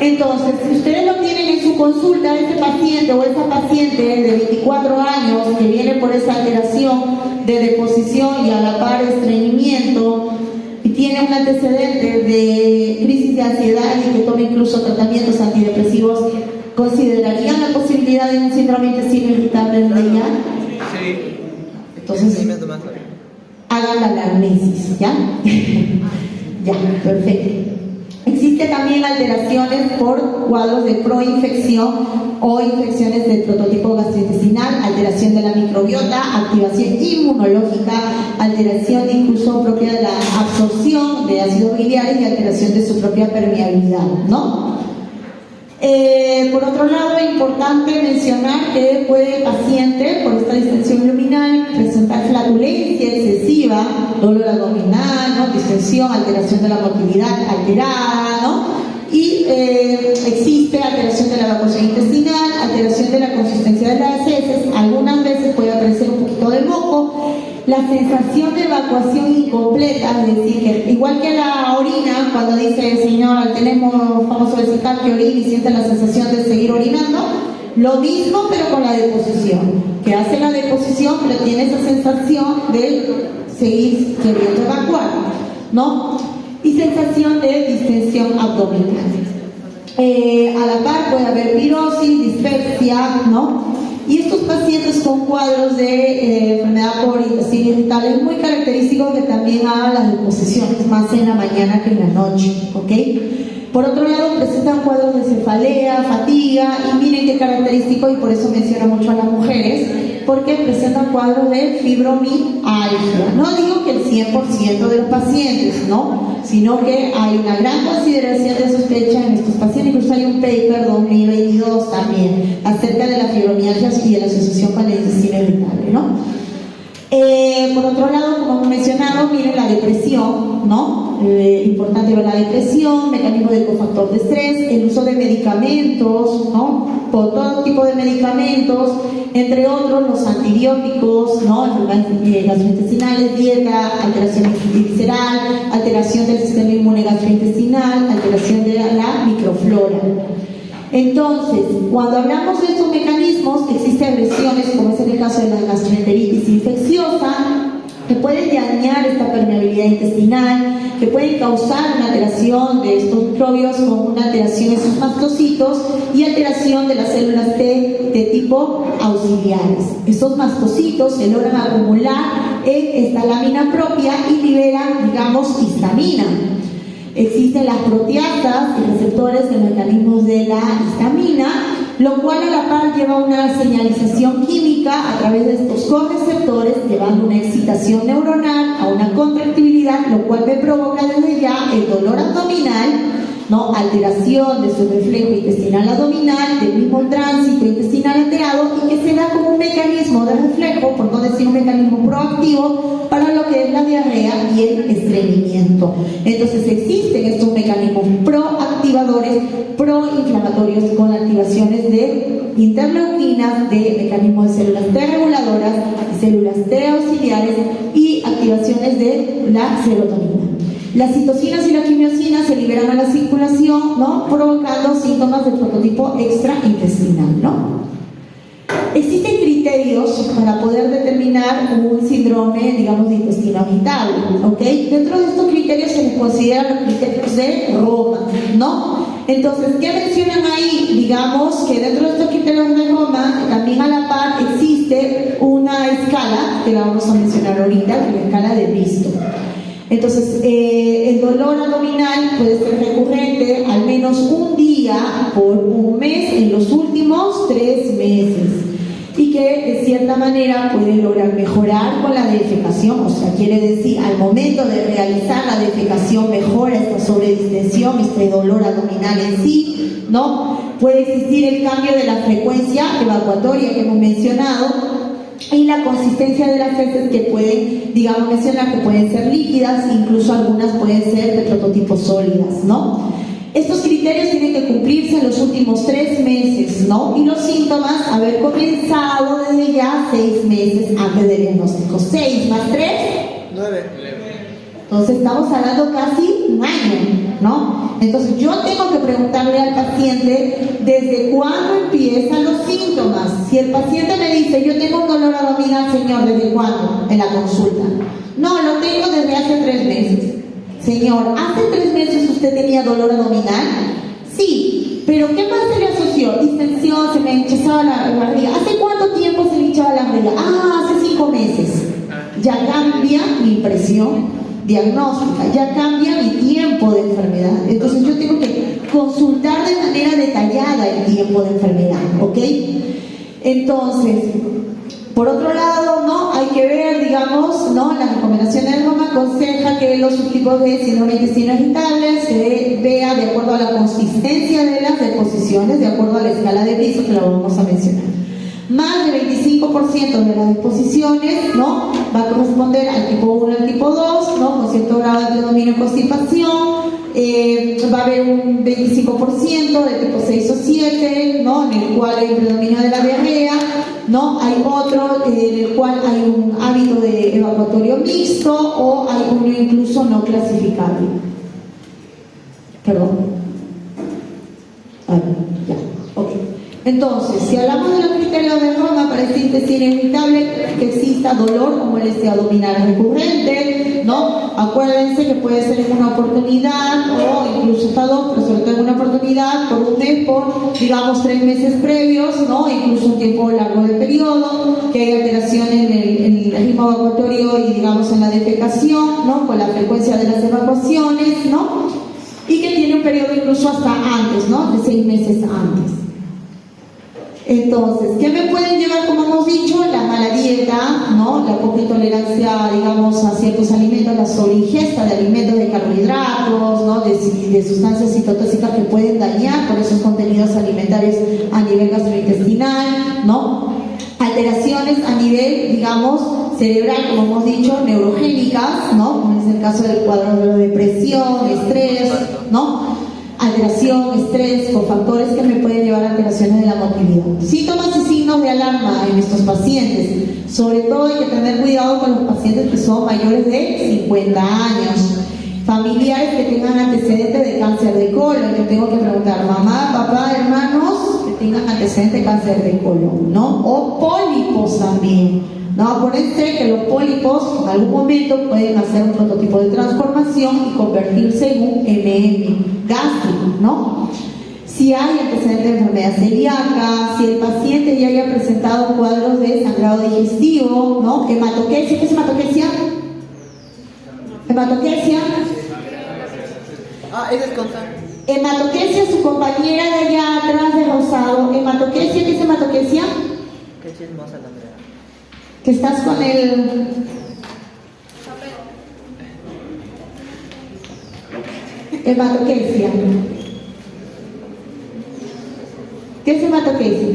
Entonces, si ustedes lo tienen en su consulta, ese paciente o esa paciente de 24 años que viene por esa alteración de deposición y a la par estreñimiento y tiene un antecedente de crisis de ansiedad y que toma incluso tratamientos antidepresivos, ¿considerarían la posibilidad de un síndrome de intestino irritable en ella? Sí. Entonces, hagan la anamnesis, ¿ya? Ya, perfecto. Existen también alteraciones por cuadros de proinfección o infecciones del prototipo gastrointestinal, alteración de la microbiota, activación inmunológica, alteración incluso propia de la absorción de ácidos biliares y alteración de su propia permeabilidad, ¿no? Por otro lado, es importante mencionar que puede el paciente, por esta distensión luminal, presentar flatulencia excesiva, dolor abdominal, ¿no? Distensión, alteración de la motilidad alterada, ¿no? Y existe alteración de la evacuación intestinal, alteración de la consistencia de las heces, algunas veces puede aparecer un poquito de moco la sensación de evacuación incompleta, es decir, que igual que la orina, cuando dice, señor, tenemos, vamos a solicitar que orine y siente la sensación de seguir orinando, lo mismo pero con la deposición, que hace la deposición pero tiene esa sensación de seguir queriendo evacuar, ¿no? Y sensación de distensión abdominal. A la par puede haber pirosis, dispepsia, ¿no? Y estos pacientes con cuadros de enfermedad por intestino irritable es muy característico que también hagan las deposiciones más en la mañana que en la noche, ¿ok? Por otro lado, presentan cuadros de cefalea, fatiga, y miren qué característico, y por eso menciono mucho a las mujeres, porque presentan cuadros de fibromialgia. No digo que el 100% de los pacientes, ¿no? Sino que hay una gran consideración de sospecha en estos pacientes. Incluso hay un paper 2022 también acerca de la fibromialgia y de la asociación con el intestino irritable, ¿no? Por otro lado, como hemos mencionado, miren la depresión, ¿no? Importante ver la depresión, mecanismo de cofactor de estrés, el uso de medicamentos, ¿no? Por todo tipo de medicamentos, entre otros los antibióticos, ¿no? Enfermedades gastrointestinales, dieta, alteración visceral, alteración del sistema inmune gastrointestinal, alteración de la microflora. Entonces, cuando hablamos de estos mecanismos, existen agresiones, como es en el caso de la gastroenteritis infecciosa, que pueden dañar esta permeabilidad intestinal, que pueden causar una alteración de estos microbios con una alteración en sus mastocitos y alteración de las células T de tipo auxiliares. Estos mastocitos se logran acumular en esta lámina propia y liberan, digamos, histamina. Existen las proteasas y receptores de mecanismos de la histamina, lo cual a la par lleva una señalización química a través de estos correceptores, llevando una excitación neuronal a una contractibilidad, lo cual me provoca desde ya el dolor abdominal, ¿no? Alteración de su reflejo intestinal abdominal, del mismo tránsito intestinal alterado, y que se da como un mecanismo de reflejo, por no decir un mecanismo proactivo, para lo que es la diarrea y el estreñimiento. Entonces existen estos mecanismos proactivadores, proinflamatorios, con activaciones de interleuquinas, de mecanismos de células T reguladoras, células T auxiliares y activaciones de la serotonina. Las citocinas y las quimiosinas se liberan a la circulación, ¿no? Provocando síntomas de prototipo extraintestinal, ¿no? Existen criterios para poder determinar un síndrome, digamos, de intestino irritable, ¿ok? Dentro de estos criterios se les consideran los criterios de Roma, ¿no? Entonces, ¿qué mencionan ahí? Digamos que dentro de estos criterios de Roma, también a la par existe una escala, que la vamos a mencionar ahorita, que es la escala de Bristol. Entonces, el dolor abdominal puede ser recurrente al menos un día por un mes en los últimos 3 meses, y que de cierta manera puede lograr mejorar con la defecación, o sea, quiere decir, al momento de realizar la defecación mejora esta sobredistensión, este dolor abdominal en sí, ¿no? Puede existir el cambio de la frecuencia evacuatoria que hemos mencionado, y la consistencia de las heces, que pueden, digamos, mencionar que pueden ser líquidas, incluso algunas pueden ser de prototipos sólidas, ¿no? Estos criterios tienen que cumplirse en los últimos 3 meses, ¿no? Y los síntomas haber comenzado desde ya 6 meses antes del diagnóstico. 6 más 3, 9. Entonces estamos hablando casi un año, ¿no? Entonces yo tengo que preguntarle al paciente desde cuándo empiezan los síntomas. Si el paciente me dice, yo tengo un dolor abdominal, señor, ¿desde cuándo? En la consulta. No, lo tengo desde hace 3 meses. Señor, ¿hace 3 meses usted tenía dolor abdominal? Sí, pero ¿qué más se le asoció? Distensión, se me hinchaba la barriga. ¿Hace cuánto tiempo se le hinchaba la barriga? Ah, hace 5 meses. Ya cambia mi impresión diagnóstica, ya cambia mi tiempo de enfermedad. Entonces yo tengo que consultar de manera detallada el tiempo de enfermedad, ¿ok? Entonces, por otro lado, ¿no? Hay que ver, digamos, ¿no? La recomendación de Roma aconseja que los subtipos de síndrome de intestino irritable se vea de acuerdo a la consistencia de las deposiciones, de acuerdo a la escala de Bristol, que la vamos a mencionar. Más del 25% de las disposiciones, ¿no?, va a corresponder al tipo 1 y al tipo 2, ¿no?, con cierto grado de predominio y constipación. Va a haber un 25% de tipo 6 o 7, ¿no?, en el cual hay predominio de la diarrea, ¿no? Hay otro en el cual hay un hábito de evacuatorio mixto, o hay uno incluso no clasificable. Perdón. Ya, ok. Entonces, si hablamos de los criterios de Roma para este intestino irritable, que exista dolor o molestia abdominal recurrente, ¿no? Acuérdense que puede ser en una oportunidad o incluso hasta dos, pero sobre todo en una oportunidad, por un mes, por, digamos, 3 meses previos, ¿no? Incluso un tiempo largo de periodo, que hay alteraciones en el ritmo evacuatorio y, digamos, en la defecación, ¿no?, con la frecuencia de las evacuaciones, ¿no? Y que tiene un periodo incluso hasta antes, ¿no?, de 6 meses antes. Entonces, ¿qué me pueden llevar, como hemos dicho? La mala dieta, ¿no?, la poca intolerancia, digamos, a ciertos alimentos, la sobreingesta de alimentos de carbohidratos, ¿no?, de sustancias citotóxicas que pueden dañar por esos contenidos alimentarios a nivel gastrointestinal, ¿no? Alteraciones a nivel, digamos, cerebral, como hemos dicho, neurogénicas, ¿no?, como es el caso del cuadro de depresión, estrés, ¿no? Alteración, estrés, cofactores que me pueden llevar a alteraciones de la motilidad. Síntomas y signos de alarma en estos pacientes. Sobre todo hay que tener cuidado con los pacientes que son mayores de 50 años. Familiares que tengan antecedentes de cáncer de colon. Yo tengo que preguntar, mamá, papá, hermanos, que tengan antecedentes de cáncer de colon, ¿no? O pólipos también. No, acuérdense que los pólipos en algún momento pueden hacer un prototipo de transformación y convertirse en un MM gástrico, ¿no? Si hay antecedentes de enfermedad celíaca, si el paciente ya haya presentado cuadros de sangrado digestivo, ¿no? Hematoquesia, ¿qué es hematoquesia? Hematoquesia. Ese es con sangre. Hematoquesia, su compañera de allá atrás de rosado. Hematoquesia, ¿qué es hematoquesia? Qué chismosa la Andrea. Que estás con el... Hematoquesia. ¿Qué es hematoquesia?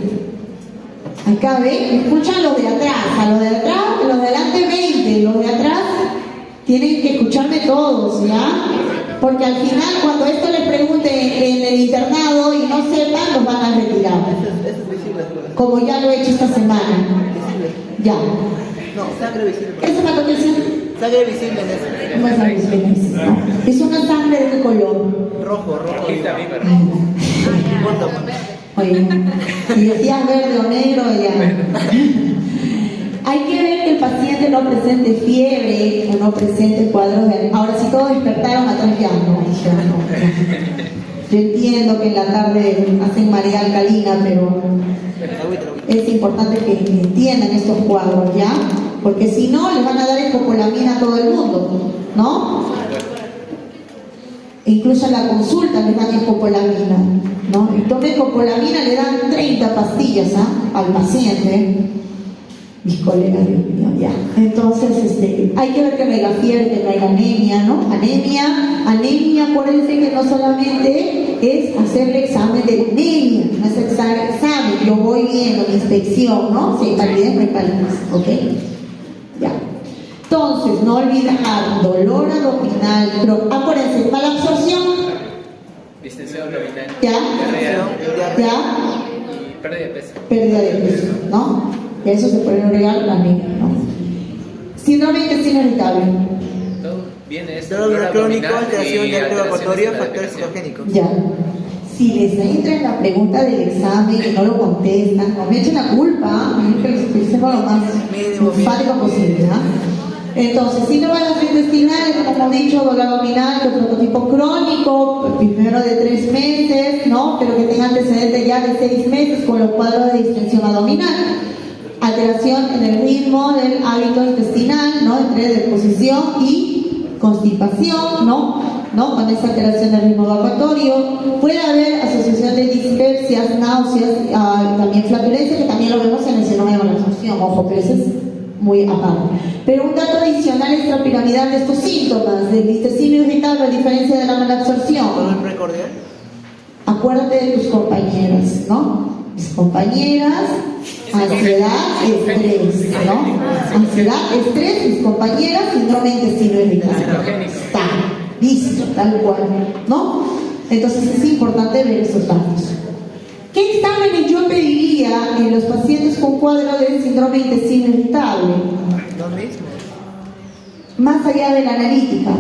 Acá ven, escuchan los de atrás, a los de atrás, los de adelante 20, los de atrás tienen que escucharme todos, ¿ya? Porque al final, cuando esto les pregunte en el internado y no sepan, los van a retirar. Eso es visible, pues. Como ya lo he hecho esta semana. Ya. No, sangre visible. ¿Qué es hematoquesia? Sangre visible en eso. No es sangre visible, no. Es una sangre de qué color. Rojo. Oye, si decías verde o negro, ya. Hay que ver que el paciente no presente fiebre o no presente cuadros de... Ahora, si todos despertaron atrás, ya no. Yo entiendo que en la tarde hacen marea alcalina, pero es importante que entiendan estos cuadros, ¿ya? Porque si no, les van a dar escopolamina a todo el mundo, ¿no? Incluso en la consulta les dan escopolamina, ¿no? Y tome escopolamina, le dan 30 pastillas al paciente. Mis colegas, Dios mío, ya. Entonces, hay que ver que no haya fiebre, que no haya anemia, ¿no? Anemia, acuérdense que no solamente es hacerle examen de anemia, no es examen, yo voy viendo mi inspección, ¿no? Si hay palidez, no hay palidez, ¿ok? Ya. Entonces, no olvidar dolor abdominal, acuérdense, mala absorción. Distensión abdominal. ¿Ya? Diarrea. ¿Ya? Y pérdida de peso. Pérdida de peso, ¿no? Y a eso se puede agregar la anemia, ¿no? Síndrome de intestino irritable. Todo viene esto. Dolor crónico, alteración del evacuatorio, factores psicogénicos. Ya. Si les entra en la pregunta del examen y no lo contestan, no me echen la culpa, que les utilicen lo más enfático posible, ¿no? Entonces, síndrome gastrointestinal, como hemos dicho, dolor abdominal, que prototipo crónico, primero de 3 meses, ¿no? Pero que tenga antecedentes ya de 6 meses con los cuadros de distensión abdominal. Alteración en el ritmo del hábito intestinal, ¿no? Entre deposición y constipación, ¿no? Con esa alteración del ritmo evacuatorio. Puede haber asociación de dispepsias, náuseas, también flatulencia, que también lo vemos en el síndrome de malabsorción, ojo, pero ese es muy aparte. Pero un dato adicional extrapiramidal de estos síntomas del intestino irritable, a diferencia de la malabsorción. ¿Dolor precordial? Acuérdate de tus compañeras, ¿no? mis compañeras, ansiedad, estrés, ¿no? Ansiedad, estrés, mis compañeras, síndrome de intestino irritable. Está, listo, tal cual, ¿no? Entonces es importante ver esos datos. ¿Qué exámenes yo pediría en los pacientes con cuadro de síndrome de intestino irritable? Lo mismo. Más allá de la analítica,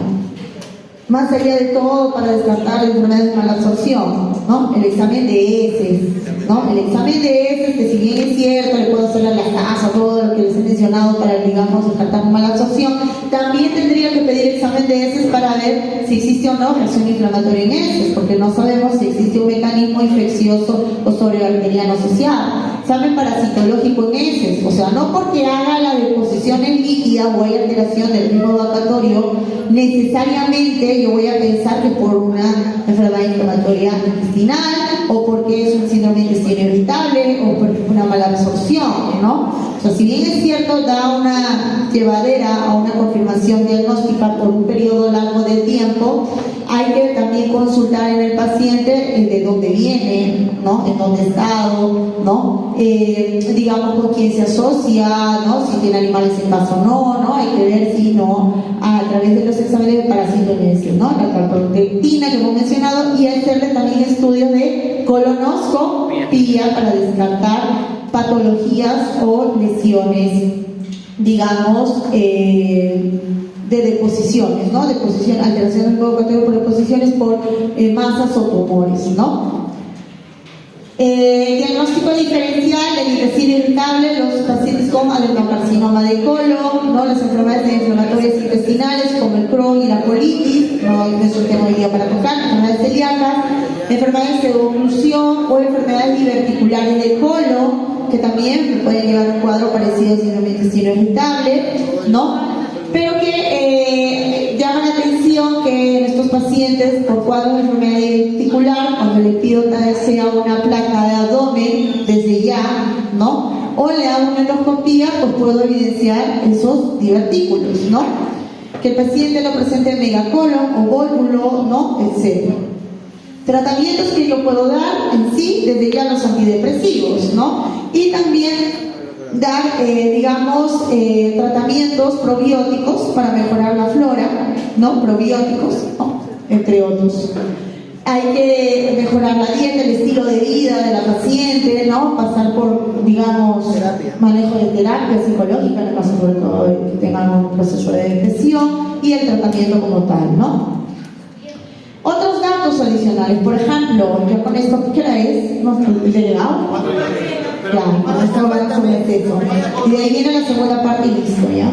más allá de todo para descartar enfermedades de malabsorción, ¿no? El examen de heces, ¿no? El examen de heces, que si bien es cierto, le puedo hacer a la casa, todo lo que les he mencionado para, digamos, descartar malabsorción, también tendría que pedir examen de heces para ver si existe o no reacción inflamatoria en heces, porque no sabemos si existe un mecanismo infeccioso o sobrearteriano asociado. Examen parasitológico en heces, o sea, no porque haga la deposición en líquida o hay alteración del ritmo vacatorio, necesariamente yo voy a pensar que por una enfermedad inflamatoria intestinal o porque es un síndrome de intestino irritable o por una mala absorción, ¿no? O sea, si bien es cierto, da una llevadera a una confirmación diagnóstica por un periodo largo de tiempo, hay que también consultar en el paciente de dónde viene, ¿no? En dónde ha estado, ¿no? Digamos con quién se asocia, ¿no? Si tiene animales en casa o no, ¿no? Hay que ver si no, a través de los exámenes de parasitonesis, ¿no? La calprotectina que hemos mencionado, y hacerle también estudios de colonoscopía para descartar patologías o lesiones, digamos, de deposiciones, ¿no? Deposición, alteración del vacatorio por deposiciones por masas o tumores, ¿no? Diagnóstico diferencial del intestino irritable, los pacientes con adenocarcinoma de colon, ¿no? Las enfermedades inflamatorias intestinales como el Crohn y la colitis, no es un tema hoy día para tocar, enfermedades celíacas, enfermedades de oclusión o enfermedades diverticulares de colon, que también pueden llevar un cuadro parecido al síndrome de intestino irritable, ¿no? Pero que llama la atención que en estos pacientes por cuadro de enfermedad diverticular, cuando le pido tal vez sea una placa de abdomen desde ya, ¿no? O le hago una endoscopía, pues puedo evidenciar esos divertículos, ¿no? Que el paciente lo presente en megacolon o vólvulo, ¿no? Etc. Tratamientos que yo puedo dar en sí, desde ya los antidepresivos, ¿no? Y también dar, digamos, tratamientos probióticos para mejorar la flora, ¿no? Probióticos, ¿no? Entre otros. Hay que mejorar la dieta, el estilo de vida de la paciente, ¿no? Pasar por, digamos, manejo de terapia psicológica, en el caso sobre todo de que tengan un proceso de depresión, y el tratamiento como tal, ¿no? Otros datos adicionales, por ejemplo, ya con esto, ¿qué hora es? ¿Nuestro delegado? Ya, con esto vamos sobre el texto. Y de ahí viene la segunda parte y listo, ¿ya?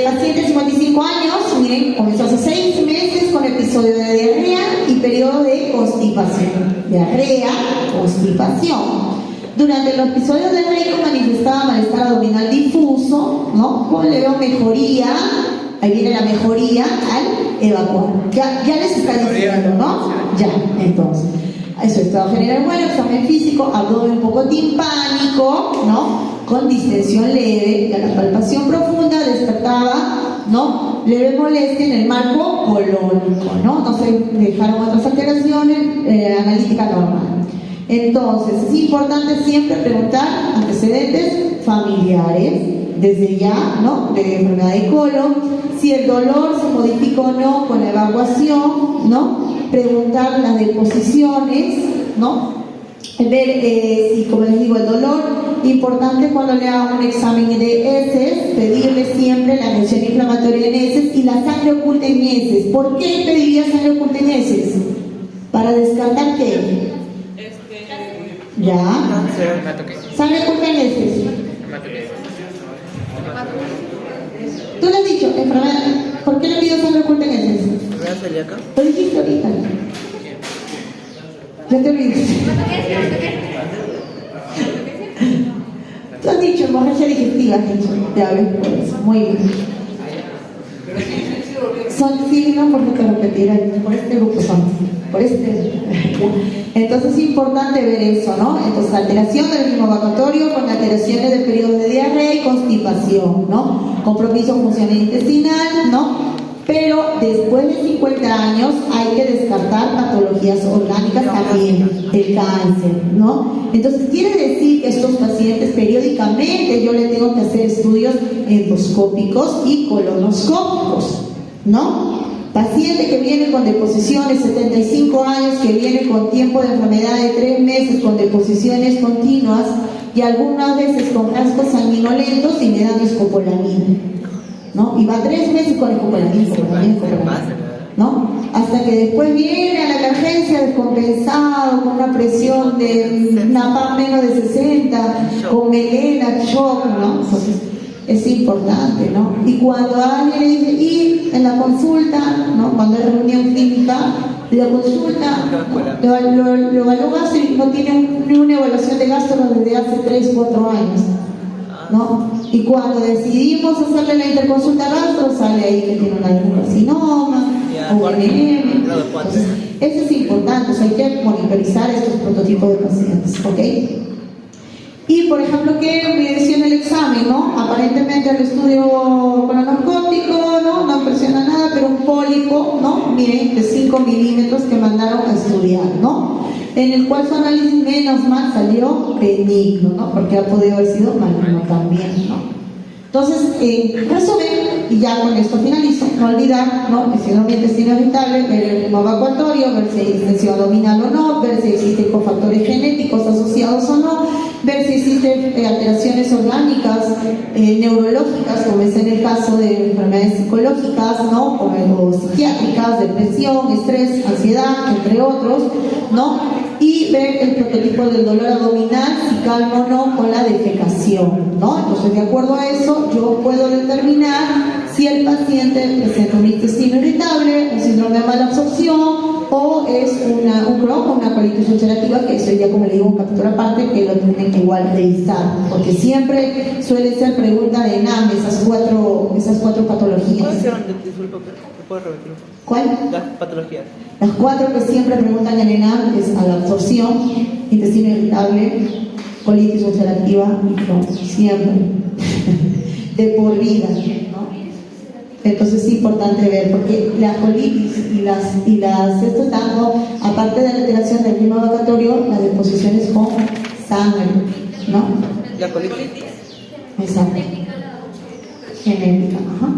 Paciente de 55 años, miren, comenzó hace 6 meses con episodio de diarrea y periodo de constipación. Diarrea, constipación. Durante los episodios de diarrea manifestaba malestar abdominal difuso, ¿no? Con leve mejoría, ahí viene la mejoría al evacuar. Ya les está diciendo, ¿no? Ya, entonces. Eso, estado general bueno, examen físico, abdomen un poco timpánico, ¿no? Con distensión leve, ya la palpación profunda despertaba, ¿no? Leve molestia en el marco colónico, ¿no? No se dejaron otras alteraciones, analítica normal. Entonces, es importante siempre preguntar antecedentes familiares, desde ya, ¿no? De enfermedad de colon, si el dolor se modifica o no con la evacuación, ¿no? Preguntar las deposiciones, ¿no? Ver si, como les digo, el dolor, importante cuando le hago un examen de heces, pedirle siempre la reacción inflamatoria en heces y la sangre oculta en heces. ¿Por qué pediría sangre oculta en heces? Para descartar qué. ¿Ya? Sangre oculta en heces. Tú le has dicho, enfermedad, ¿por qué le pido sangre oculta en heces? ¿Enfermedad celíaca? Lo dijiste ahorita. Ya te olvidaste. Tú has dicho hemorragia digestiva, has dicho. Ya ves, pues, muy bien. Son signos, porque te repetiré, por este grupo son. Por este. Entonces es importante ver eso, ¿no? Entonces, alteración del ritmo vacatorio con alteraciones de periodos de diarrea y constipación, ¿no? Compromiso funcional intestinal, ¿no? Pero después de 50 años hay que descartar patologías orgánicas también, el cáncer, ¿no? Entonces quiere decir que estos pacientes periódicamente yo le tengo que hacer estudios endoscópicos y colonoscópicos, ¿no? Paciente que viene con deposiciones, 75 años, que viene con tiempo de enfermedad de 3 meses, con deposiciones continuas y algunas veces con rasgos sanguinolentos y me dan escopolamina, ¿no? Y va 3 meses con escopolamina, ¿no? Hasta que después viene a la emergencia descompensado, con una presión de una PAM menos de 60, con melena, shock, ¿no? Entonces, es importante, ¿no? Y cuando alguien le dice, y en la consulta, ¿no? Cuando hay reunión clínica, la consulta, lo evalúa y no tiene ni una evaluación de gasto desde hace 3 o 4 años, ¿no? Y cuando decidimos hacerle la interconsulta gastro, sale ahí que tiene un adenocarcinoma, o INM. Entonces, eso es importante, o sea, hay que monitorizar estos prototipos de pacientes, ¿ok? Y, por ejemplo, que me decía en el examen, ¿no? Aparentemente el estudio colonoscópico, ¿no? No impresiona nada, pero un pólipo, ¿no? Miren, de 5 milímetros que mandaron a estudiar, ¿no? En el cual su análisis menos mal salió benigno, ¿no? Porque ha podido haber sido maligno también, ¿no? Entonces, resumen, y ya con esto finalizo, no olvidar, ¿no? El síndrome de intestino irritable, ver el ritmo evacuatorio, ver si hay distensión abdominal o no, ver si existen cofactores genéticos asociados o no, ver si existen alteraciones orgánicas, neurológicas, como es en el caso de enfermedades psicológicas, ¿no? O psiquiátricas, depresión, estrés, ansiedad, entre otros, ¿no? Y ver el prototipo del dolor abdominal, si calma o no con la defecación, ¿no? Entonces, de acuerdo a eso, yo puedo determinar si el paciente presenta un intestino irritable, un síndrome de mala absorción o es un Crohn o una colitis ulcerativa, que eso ya, como le digo, un capítulo aparte que lo tienen que igual revisar, porque siempre suele ser pregunta de NAM esas cuatro patologías. ¿Puedes repetirlo? ¿Cuál? Las patologías. Las 4 que siempre preguntan en ENAM es a la absorción, intestino irritable, colitis ulcerativa y Crohn, siempre, de por vida, ¿no? Entonces es importante ver, porque la colitis y las esto tanto, aparte de la alteración del ritmo evacuatorio, las deposiciones con sangre, ¿no? La colitis. Exacto. Genética, ajá.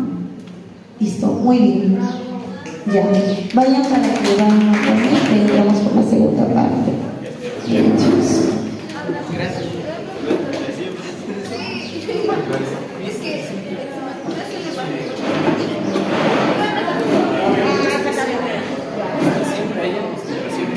Listo, muy bien. Ya, vayan para que van a poner y entramos por la segunda parte. Bien, chicos. Gracias.